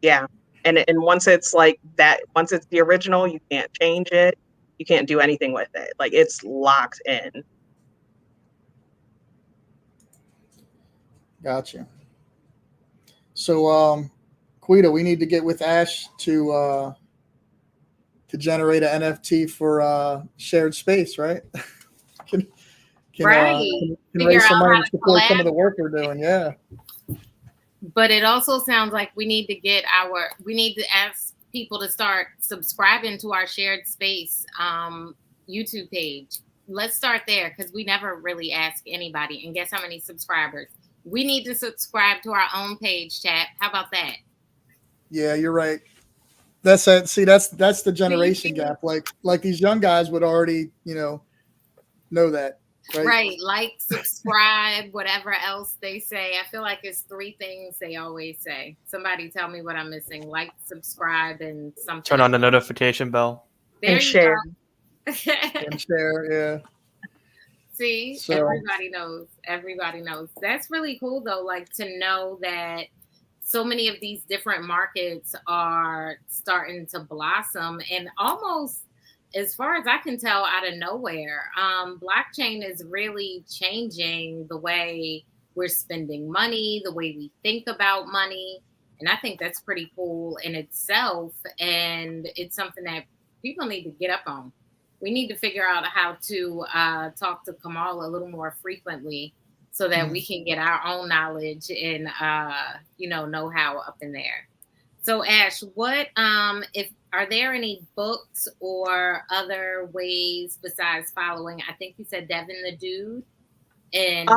[SPEAKER 4] Yeah. And once it's like that, once it's the original, you can't change it. You can't do anything with it. Like it's locked in.
[SPEAKER 1] Gotcha. So, Quita, we need to get with Ash to generate an NFT for shared space, right? can
[SPEAKER 2] right.
[SPEAKER 1] can
[SPEAKER 2] Figure
[SPEAKER 1] raise some
[SPEAKER 2] out
[SPEAKER 1] money
[SPEAKER 2] how
[SPEAKER 1] to
[SPEAKER 2] to
[SPEAKER 1] support some
[SPEAKER 2] collab.
[SPEAKER 1] of the work we're doing. Yeah.
[SPEAKER 2] But it also sounds like we need to ask people to start subscribing to our shared space YouTube page. Let's start there because we never really ask anybody. And guess how many subscribers? We need to subscribe to our own page, chat. How about that?
[SPEAKER 1] Yeah, you're right. That's it. See, that's the generation gap. Like these young guys would already, know that, right?
[SPEAKER 2] Right. Like, subscribe, whatever else they say. I feel like it's 3 things they always say. Somebody tell me what I'm missing. Like, subscribe, and something.
[SPEAKER 3] Turn on the notification bell.
[SPEAKER 2] There
[SPEAKER 4] and
[SPEAKER 2] you
[SPEAKER 4] share.
[SPEAKER 2] go.
[SPEAKER 1] And share, yeah.
[SPEAKER 2] See,
[SPEAKER 1] So-
[SPEAKER 2] everybody knows. Everybody knows. That's really cool, though, like to know that so many of these different markets are starting to blossom, and almost, as far as I can tell, out of nowhere. Blockchain is really changing the way we're spending money, the way we think about money. And I think that's pretty cool in itself. And it's something that people need to get up on. We need to figure out how to talk to Kamal a little more frequently so that we can get our own knowledge and, know-how up in there. So Ash, what are there any books or other ways besides following? I think you said Devin the Dude and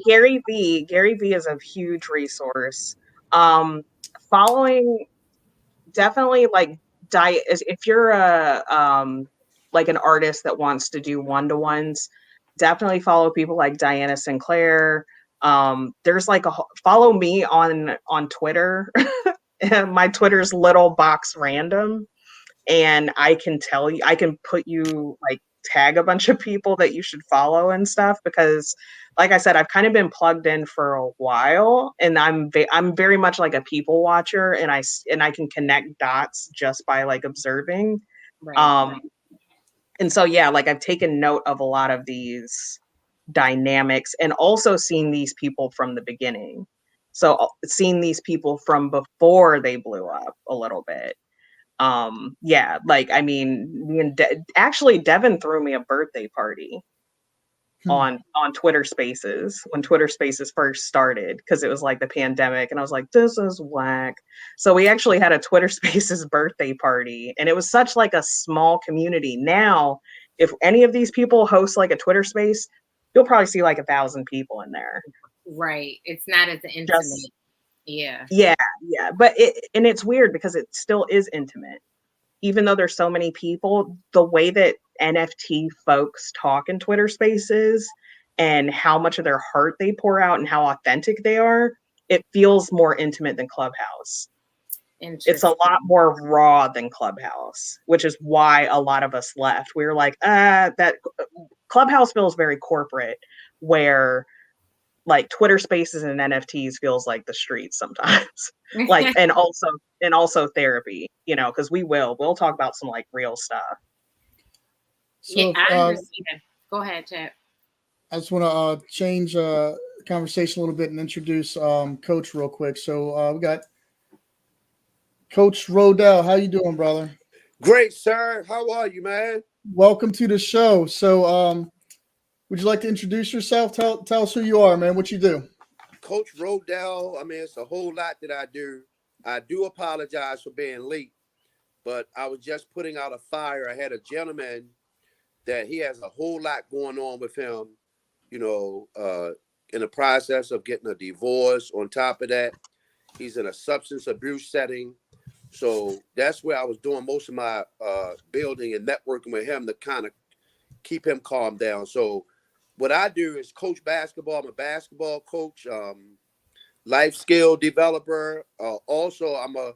[SPEAKER 4] Gary V. Gary V is a huge resource. Following definitely like if you're like an artist that wants to do one-to-ones, definitely follow people like Diana Sinclair. There's like follow me on Twitter. My Twitter's little box random, and I can put you like tag a bunch of people that you should follow and stuff, because like I said, I've kind of been plugged in for a while, and I'm very much like a people watcher, and I can connect dots just by like observing.
[SPEAKER 2] right.
[SPEAKER 4] And so yeah, like I've taken note of a lot of these dynamics, and also seen these people from the beginning. So seeing these people from before they blew up a little bit. Yeah, like I mean, me and actually Devin threw me a birthday party on Twitter Spaces when Twitter Spaces first started, because it was like the pandemic, and I was like, this is whack. So we actually had a Twitter Spaces birthday party, and it was such like a small community. Now, if any of these people host like a Twitter Space, you'll probably see like 1,000 people in there.
[SPEAKER 2] Right. It's not as intimate. Yeah.
[SPEAKER 4] But it's weird because it still is intimate. Even though there's so many people, the way that NFT folks talk in Twitter Spaces and how much of their heart they pour out and how authentic they are, it feels more intimate than Clubhouse. It's a lot more raw than Clubhouse, which is why a lot of us left. We were like, that Clubhouse feels very corporate, where like Twitter Spaces and NFTs feels like the streets sometimes. Like, and also therapy, because we'll talk about some like real stuff.
[SPEAKER 1] So
[SPEAKER 2] yeah, I understand. Go ahead, Chad.
[SPEAKER 1] I just want to change conversation a little bit and introduce Coach real quick. So we got Coach Rodell. How you doing, brother?
[SPEAKER 5] Great, sir. How are you, man?
[SPEAKER 1] Welcome to the show. So would you like to introduce yourself? Tell us who you are, man. What you do?
[SPEAKER 5] Coach Rodell, I mean, it's a whole lot that I do. I do apologize for being late, but I was just putting out a fire. I had a gentleman that he has a whole lot going on with him, you know, in the process of getting a divorce. On top of that, he's in a substance abuse setting. So that's where I was doing most of my building and networking with him to kind of keep him calmed down. So what I do is coach basketball. I'm a basketball coach, life skill developer. Also, I'm a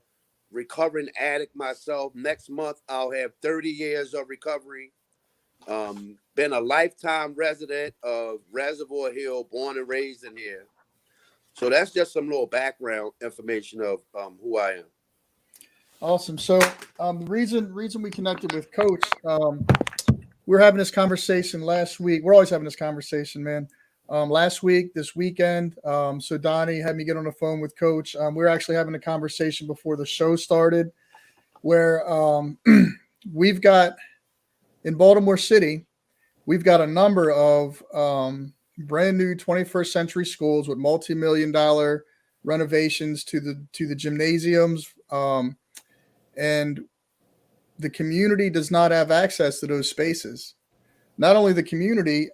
[SPEAKER 5] recovering addict myself. Next month, I'll have 30 years of recovery. Been a lifetime resident of Reservoir Hill, born and raised in here. So that's just some little background information of who I am.
[SPEAKER 1] Awesome. So the reason we connected with Coach, we were having this conversation last week. We're always having this conversation, man. Last week, this weekend, so Donnie had me get on the phone with Coach. We were actually having a conversation before the show started where we've got in Baltimore City, we've got a number of brand new 21st century schools with multi-million-dollar renovations to the gymnasiums. And the community does not have access to those spaces. Not only the community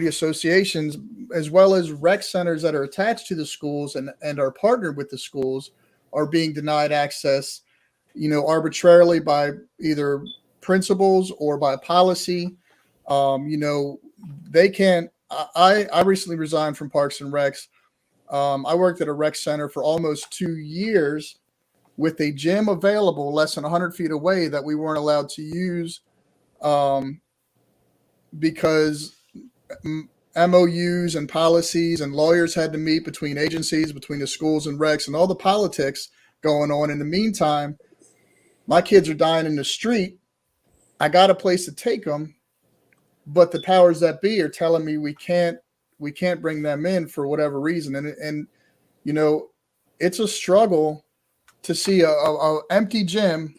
[SPEAKER 1] associations, as well as rec centers that are attached to the schools and are partnered with the schools, are being denied access, arbitrarily by either principals or by policy. They can't. I recently resigned from Parks and Recs. I worked at a rec center for almost 2 years with a gym available less than 100 feet away that we weren't allowed to use because MOUs and policies and lawyers had to meet between agencies, between the schools and recs, and all the politics going on. In the meantime, my kids are dying in the street. I got a place to take them, but the powers that be are telling me we can't bring them in for whatever reason. And it's a struggle to see a empty gym,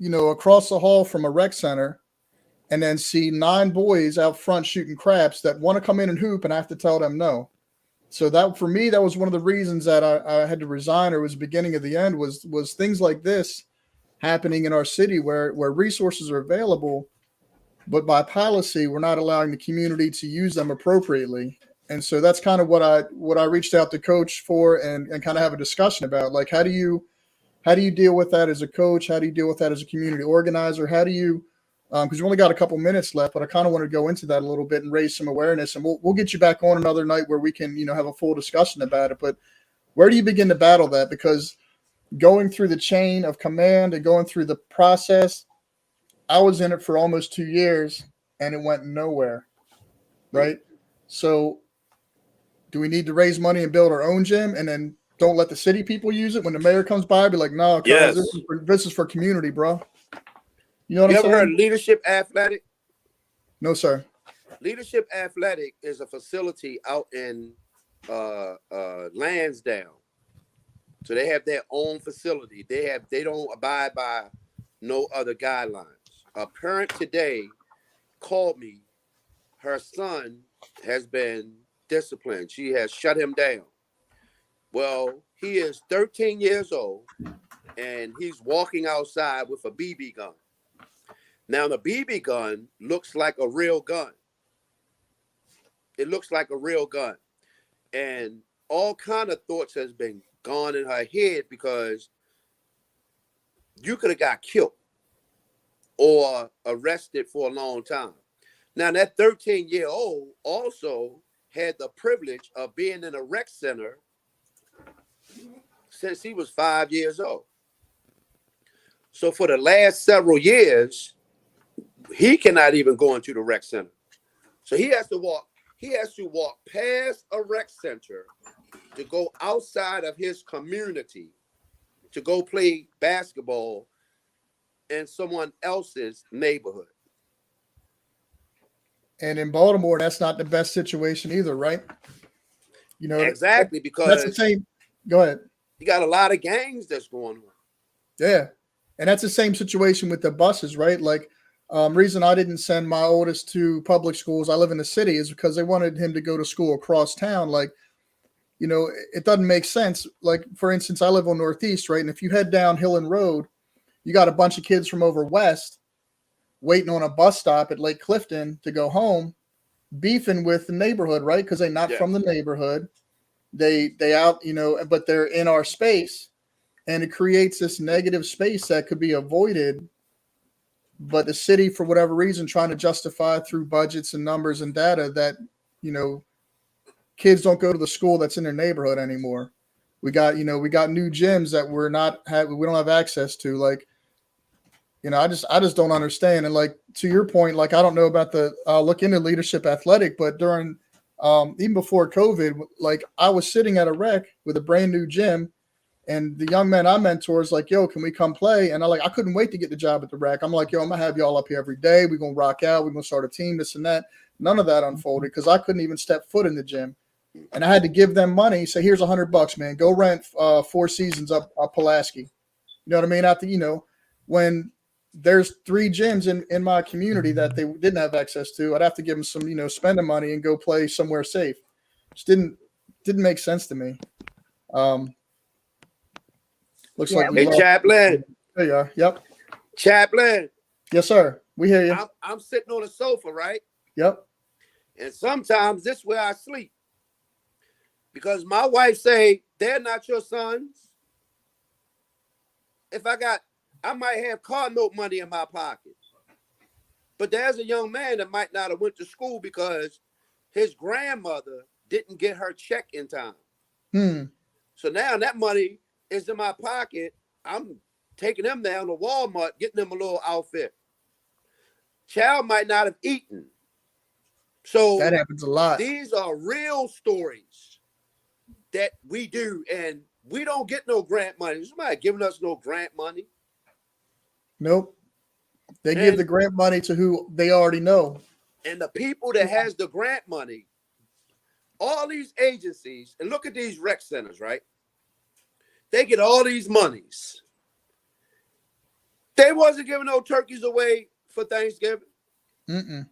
[SPEAKER 1] across the hall from a rec center, and then see 9 boys out front shooting craps that want to come in and hoop, and I have to tell them no. So that, for me, that was one of the reasons that I had to resign, or was the beginning of the end, was things like this happening in our city where resources are available, but by policy, we're not allowing the community to use them appropriately. And so that's kind of what I reached out to Coach for and kind of have a discussion about, like, how do you deal with that as a coach? How do you deal with that as a community organizer? How do you, because we've only got a couple minutes left, but I kind of want to go into that a little bit and raise some awareness, and we'll get you back on another night where we can, have a full discussion about it. But where do you begin to battle that? Because going through the chain of command and going through the process, I was in it for almost 2 years and it went nowhere. Right. So do we need to raise money and build our own gym and then don't let the city people use it when the mayor comes by? Be like, no,
[SPEAKER 5] Yes.
[SPEAKER 1] this is for community, bro. You know what I'm saying?
[SPEAKER 5] You ever heard of Leadership Athletic?
[SPEAKER 1] No, sir. Leadership
[SPEAKER 5] Athletic is a facility out in Lansdowne. So they have their own facility. They don't abide by no other guidelines. A parent today called me. Her son has been disciplined. She has shut him down. Well, he is 13 years old and he's walking outside with a BB gun. Now, the BB gun looks like a real gun. It looks like a real gun. And all kind of thoughts has been gone in her head, because you could have got killed or arrested for a long time. Now, that 13-year-old also had the privilege of being in a rec center since he was 5 years old. So for the last several years, he cannot even go into the rec center. So he has to walk past a rec center to go outside of his community to go play basketball in someone else's neighborhood.
[SPEAKER 1] And in Baltimore, that's not the best situation either, right?
[SPEAKER 5] Exactly, because
[SPEAKER 1] that's the same. Go ahead.
[SPEAKER 5] You got a lot of gangs that's going on.
[SPEAKER 1] Yeah. And that's the same situation with the buses, right? Like, reason I didn't send my oldest to public schools, I live in the city, is because they wanted him to go to school across town. Like, you know, it doesn't make sense. Like, for instance, I live on Northeast, right? And if you head down Hillen Road, you got a bunch of kids from over West waiting on a bus stop at Lake Clifton to go home, beefing with the neighborhood, right? Because they're not from the neighborhood. They out, you know, but they're in our space, and it creates this negative space that could be avoided. But the city, for whatever reason, trying to justify through budgets and numbers and data that, you know, kids don't go to the school that's in their neighborhood anymore. We got new gyms that we don't have access to. Like, you know, I just don't understand. And like, to your point, like, I don't know about look into Leadership Athletic, but during, even before COVID, like, I was sitting at a rec with a brand new gym, and the young man I mentor is like, yo, can we come play? And I couldn't wait to get the job at the rec. I'm like, yo, I'm gonna have y'all up here every day. We're gonna rock out. We're gonna start a team, this and that. None of that unfolded because I couldn't even step foot in the gym. And I had to give them money. Say, here's $100, man. Go rent 4 seasons up Pulaski. You know what I mean? After, you know, when there's 3 gyms in my community that they didn't have access to, I'd have to give them some, you know, spending money and go play somewhere safe. Just didn't make sense to me. Looks like
[SPEAKER 5] hey, Chaplain.
[SPEAKER 1] There you are. Yep.
[SPEAKER 5] Chaplain.
[SPEAKER 1] Yes, sir. We hear you.
[SPEAKER 5] I'm sitting on a sofa, right?
[SPEAKER 1] Yep.
[SPEAKER 5] And sometimes this is where I sleep. Because my wife say, they're not your sons. I might have car note money in my pocket. But there's a young man that might not have went to school because his grandmother didn't get her check in time. So now that money is in my pocket. I'm taking them down to Walmart, getting them a little outfit. Child might not have eaten. So
[SPEAKER 1] that happens a lot.
[SPEAKER 5] These are real stories that we do, and we don't get no grant money. Somebody giving us no grant money.
[SPEAKER 1] Nope. They give the grant money to who they already know.
[SPEAKER 5] And the people that has the grant money, all these agencies, and look at these rec centers, right? They get all these monies. They wasn't giving no turkeys away for Thanksgiving. And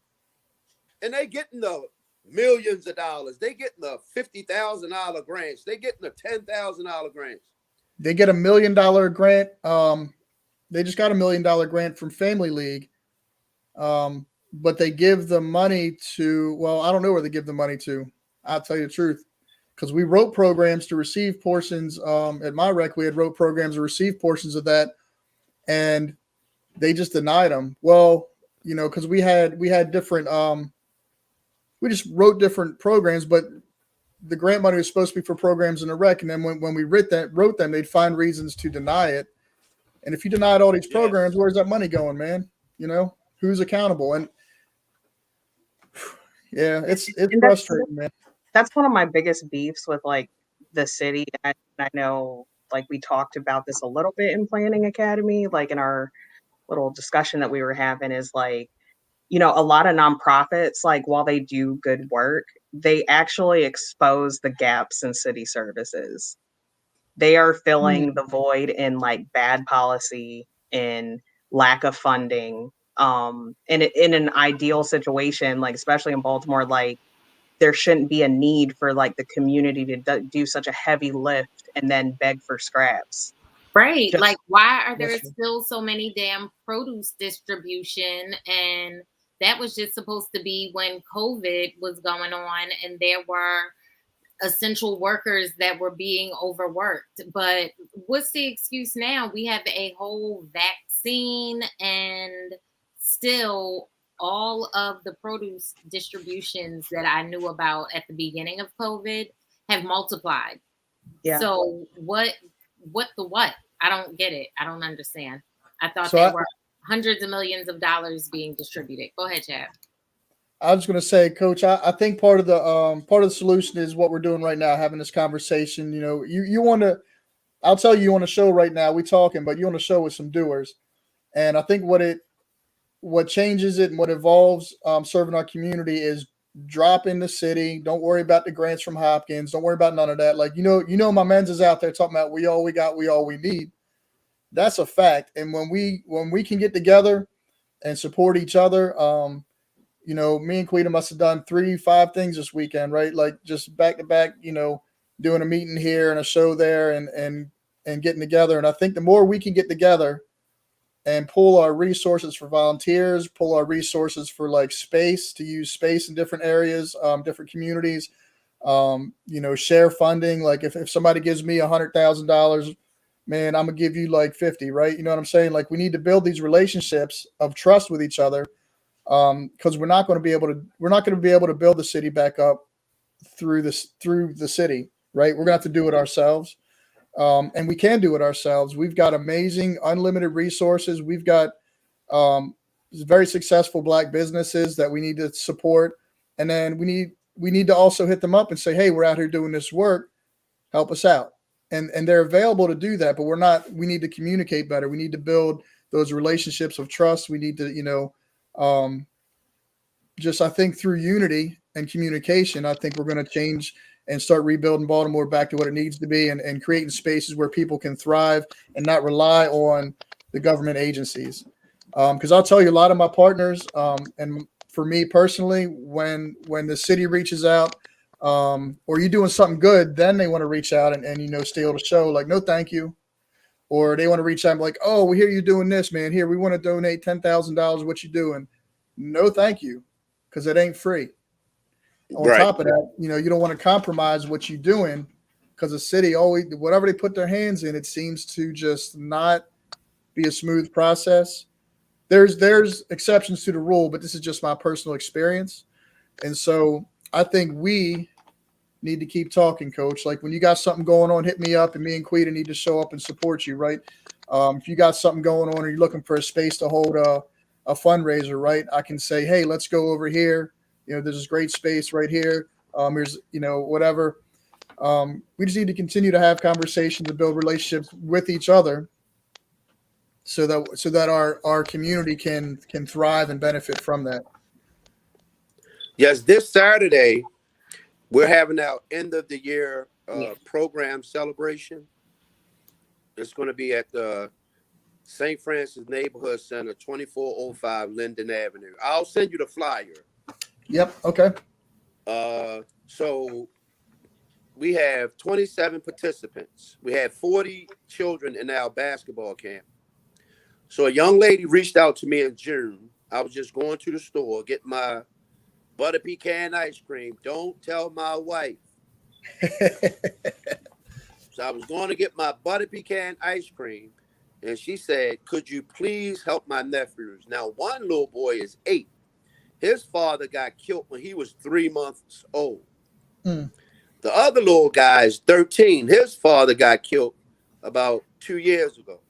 [SPEAKER 5] they getting the millions of dollars. They getting the $50,000 grants. They getting the $10,000 grants.
[SPEAKER 1] They get $1 million grant. They just got $1 million grant from Family League. But they give the money to, well, I don't know where they give the money to. I'll tell you the truth. Because we wrote programs to receive portions. At my rec, we had wrote programs to receive portions of that. And they just denied them. Well, you know, because we had different, we just wrote different programs, but the grant money was supposed to be for programs in the rec. And then when we wrote them, they'd find reasons to deny it. And if you denied all these programs, where's that money going, man? You know, who's accountable? And yeah, it's frustrating, man.
[SPEAKER 4] That's one of my biggest beefs with like the city. I know, like, we talked about this a little bit in Planning Academy, like in our little discussion that we were having, is like, you know, a lot of nonprofits, like, while they do good work, they actually expose the gaps in city services. They are filling the void in like bad policy and lack of funding. In an ideal situation, like especially in Baltimore, like there shouldn't be a need for like the community to do such a heavy lift and then beg for scraps.
[SPEAKER 2] Right. Like, why are there still so many damn produce distribution? And that was just supposed to be when COVID was going on and there were essential workers that were being overworked. But what's the excuse now? We have a whole vaccine, and still all of the produce distributions that I knew about at the beginning of COVID have multiplied. Yeah. So what? I don't get it. I don't understand. I thought there were hundreds of millions of dollars being distributed. Go ahead, Chad.
[SPEAKER 1] I was going to say, Coach, I think part of the solution is what we're doing right now, having this conversation. You know, you want to, I'll tell you on a show right now, we talking, but you on a show with some doers. And I think what changes it and what evolves serving our community is drop in the city. Don't worry about the grants from Hopkins. Don't worry about none of that. Like, you know, my men's is out there talking about we all we got, we all we need. That's a fact. And when we can get together and support each other. You know, me and Quita must have done 3-5 things this weekend, right? Like just back to back, you know, doing a meeting here and a show there and getting together. And I think the more we can get together and pull our resources for volunteers, pull our resources for like space to use space in different areas, different communities, you know, share funding. Like if somebody gives me $100,000, man, I'm gonna give you like 50, right? You know what I'm saying? Like we need to build these relationships of trust with each other. Because we're not going to be able to build the city back up through the city, right? We're going to have to do it ourselves, and we can do it ourselves. We've got amazing, unlimited resources. We've got very successful Black businesses that we need to support, and then we need to also hit them up and say, hey, we're out here doing this work, help us out, and they're available to do that. But we're not. We need to communicate better. We need to build those relationships of trust. We need to, you know. Just I think through unity and communication, I think we're going to change and start rebuilding Baltimore back to what it needs to be, and creating spaces where people can thrive and not rely on the government agencies. Because I'll tell you, a lot of my partners, and for me personally, when the city reaches out, or you're doing something good, then they want to reach out and you know, steal the show. Like, no, thank you. Or they want to reach out and be like, oh, we hear you doing this, man. Here, we want to donate $10,000. What you doing? No, thank you. Because it ain't free. On
[SPEAKER 5] Right.
[SPEAKER 1] top of that, you know, you don't want to compromise what you're doing, because the city always, whatever they put their hands in, it seems to just not be a smooth process. There's exceptions to the rule, but this is just my personal experience. And so I think we need to keep talking, Coach. Like when you got something going on, hit me up, and me and Quita need to show up and support you, right? If you got something going on, or you're looking for a space to hold a fundraiser, right? I can say, hey, let's go over here. You know, there's this great space right here. There's, you know, whatever. We just need to continue to have conversations and build relationships with each other, so that our community can thrive and benefit from that.
[SPEAKER 5] Yes, this Saturday we're having our end of the year program celebration. It's going to be at the St. Francis Neighborhood Center, 2405 Linden Avenue. I'll send you the flyer.
[SPEAKER 1] Yep. Okay.
[SPEAKER 5] So we have 27 participants. We had 40 children in our basketball camp. So a young lady reached out to me in June. I was just going to the store, getting my butter pecan ice cream. Don't tell my wife. So I was going to get my butter pecan ice cream. And she said, could you please help my nephews? Now, one little boy is 8. His father got killed when he was 3 months old. The other little guy is 13. His father got killed about 2 years ago.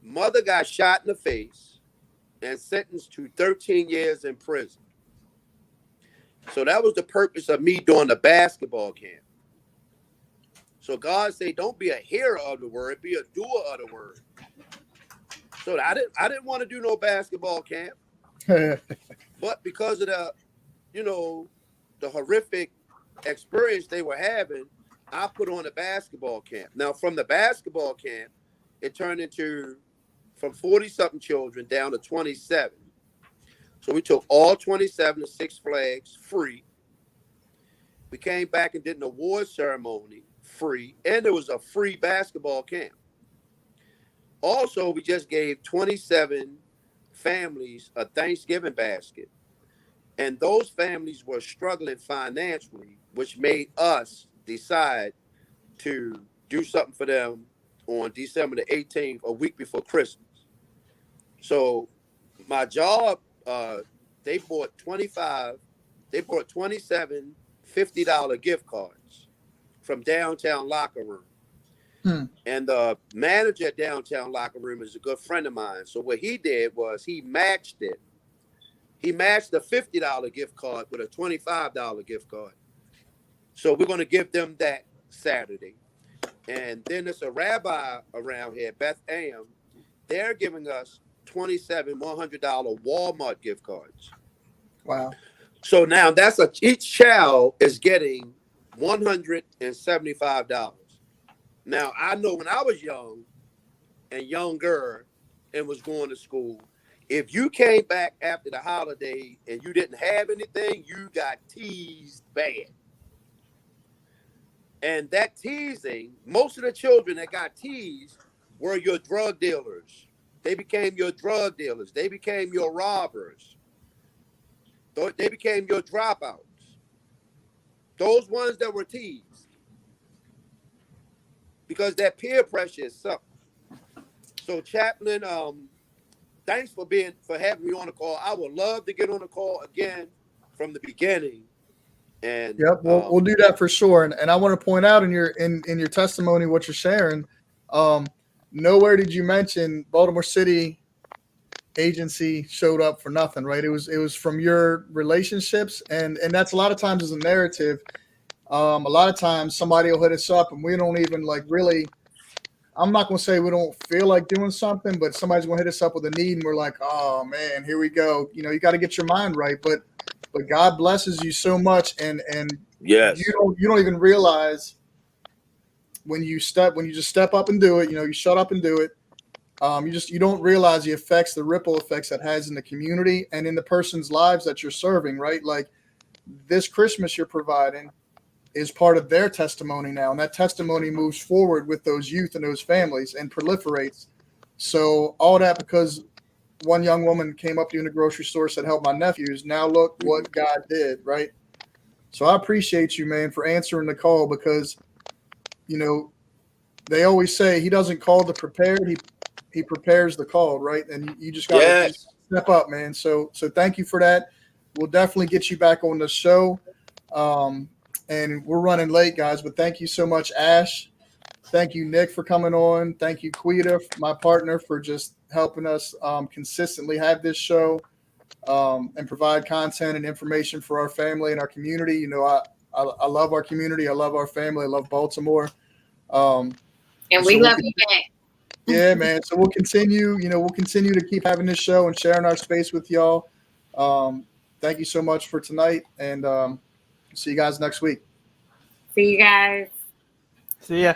[SPEAKER 5] Mother got shot in the face and sentenced to 13 years in prison. So that was the purpose of me doing the basketball camp. So God said, don't be a hearer of the word, be a doer of the word. So I didn't want to do no basketball camp. But because of the, you know, the horrific experience they were having, I put on a basketball camp. Now, from the basketball camp, it turned into from 40-something children down to 27. So we took all 27 to Six Flags free. We came back and did an award ceremony free, and there was a free basketball camp. Also, we just gave 27 families a Thanksgiving basket, and those families were struggling financially, which made us decide to do something for them on December the 18th, a week before Christmas. So my job, they bought 27 $50 gift cards from Downtown Locker Room. And the manager at Downtown Locker Room is a good friend of mine. So what he did was he matched it. He matched the $50 gift card with a $25 gift card. So we're going to give them that Saturday. And then there's a rabbi around here, Beth Am. They're giving us 27 $100 Walmart gift cards.
[SPEAKER 1] Wow.
[SPEAKER 5] So now each child is getting $175. Now, I know when I was young and younger and was going to school, If you came back after the holiday and you didn't have anything, you got teased bad. And that teasing, most of the children that got teased were your drug dealers. They became your drug dealers. They became your robbers. They became your dropouts. Those ones that were teased. Because that peer pressure is something. So Chaplain, thanks for having me on the call. I would love to get on the call again from the beginning. And
[SPEAKER 1] yep, we'll do that for sure. And I want to point out in your testimony what you're sharing. Nowhere did you mention Baltimore City agency showed up for nothing, right? It was from your relationships, and that's a lot of times as a narrative. A lot of times somebody will hit us up and we don't even like really. I'm not gonna say we don't feel like doing something, but somebody's gonna hit us up with a need, and we're like, oh man, here we go. You know, you got to get your mind right, but God blesses you so much, and
[SPEAKER 5] yes,
[SPEAKER 1] you don't even realize when you just step up and do it. You know, you shut up and do it. You don't realize the ripple effects that has in the community and in the person's lives that you're serving, right? Like this Christmas you're providing is part of their testimony now, and that testimony moves forward with those youth and those families and proliferates. So all that because one young woman came up to you in the grocery store, said, help my nephews. Now look what God did, right? So I appreciate you, man, for answering the call because, you know, they always say he doesn't call the prepared, he prepares the called, right? And you just got to step up, man. So thank you for that. We'll definitely get you back on the show. And we're running late, guys, but thank you so much, Ash. Thank you, Nick, for coming on. Thank you, Quita, my partner, for just helping us consistently have this show and provide content and information for our family and our community. You know, I love our community. I love our family. I love Baltimore.
[SPEAKER 2] And we love you back.
[SPEAKER 1] Yeah, man. So we'll continue to keep having this show and sharing our space with y'all. Thank you so much for tonight, and see you guys next week.
[SPEAKER 2] See you guys.
[SPEAKER 3] See ya.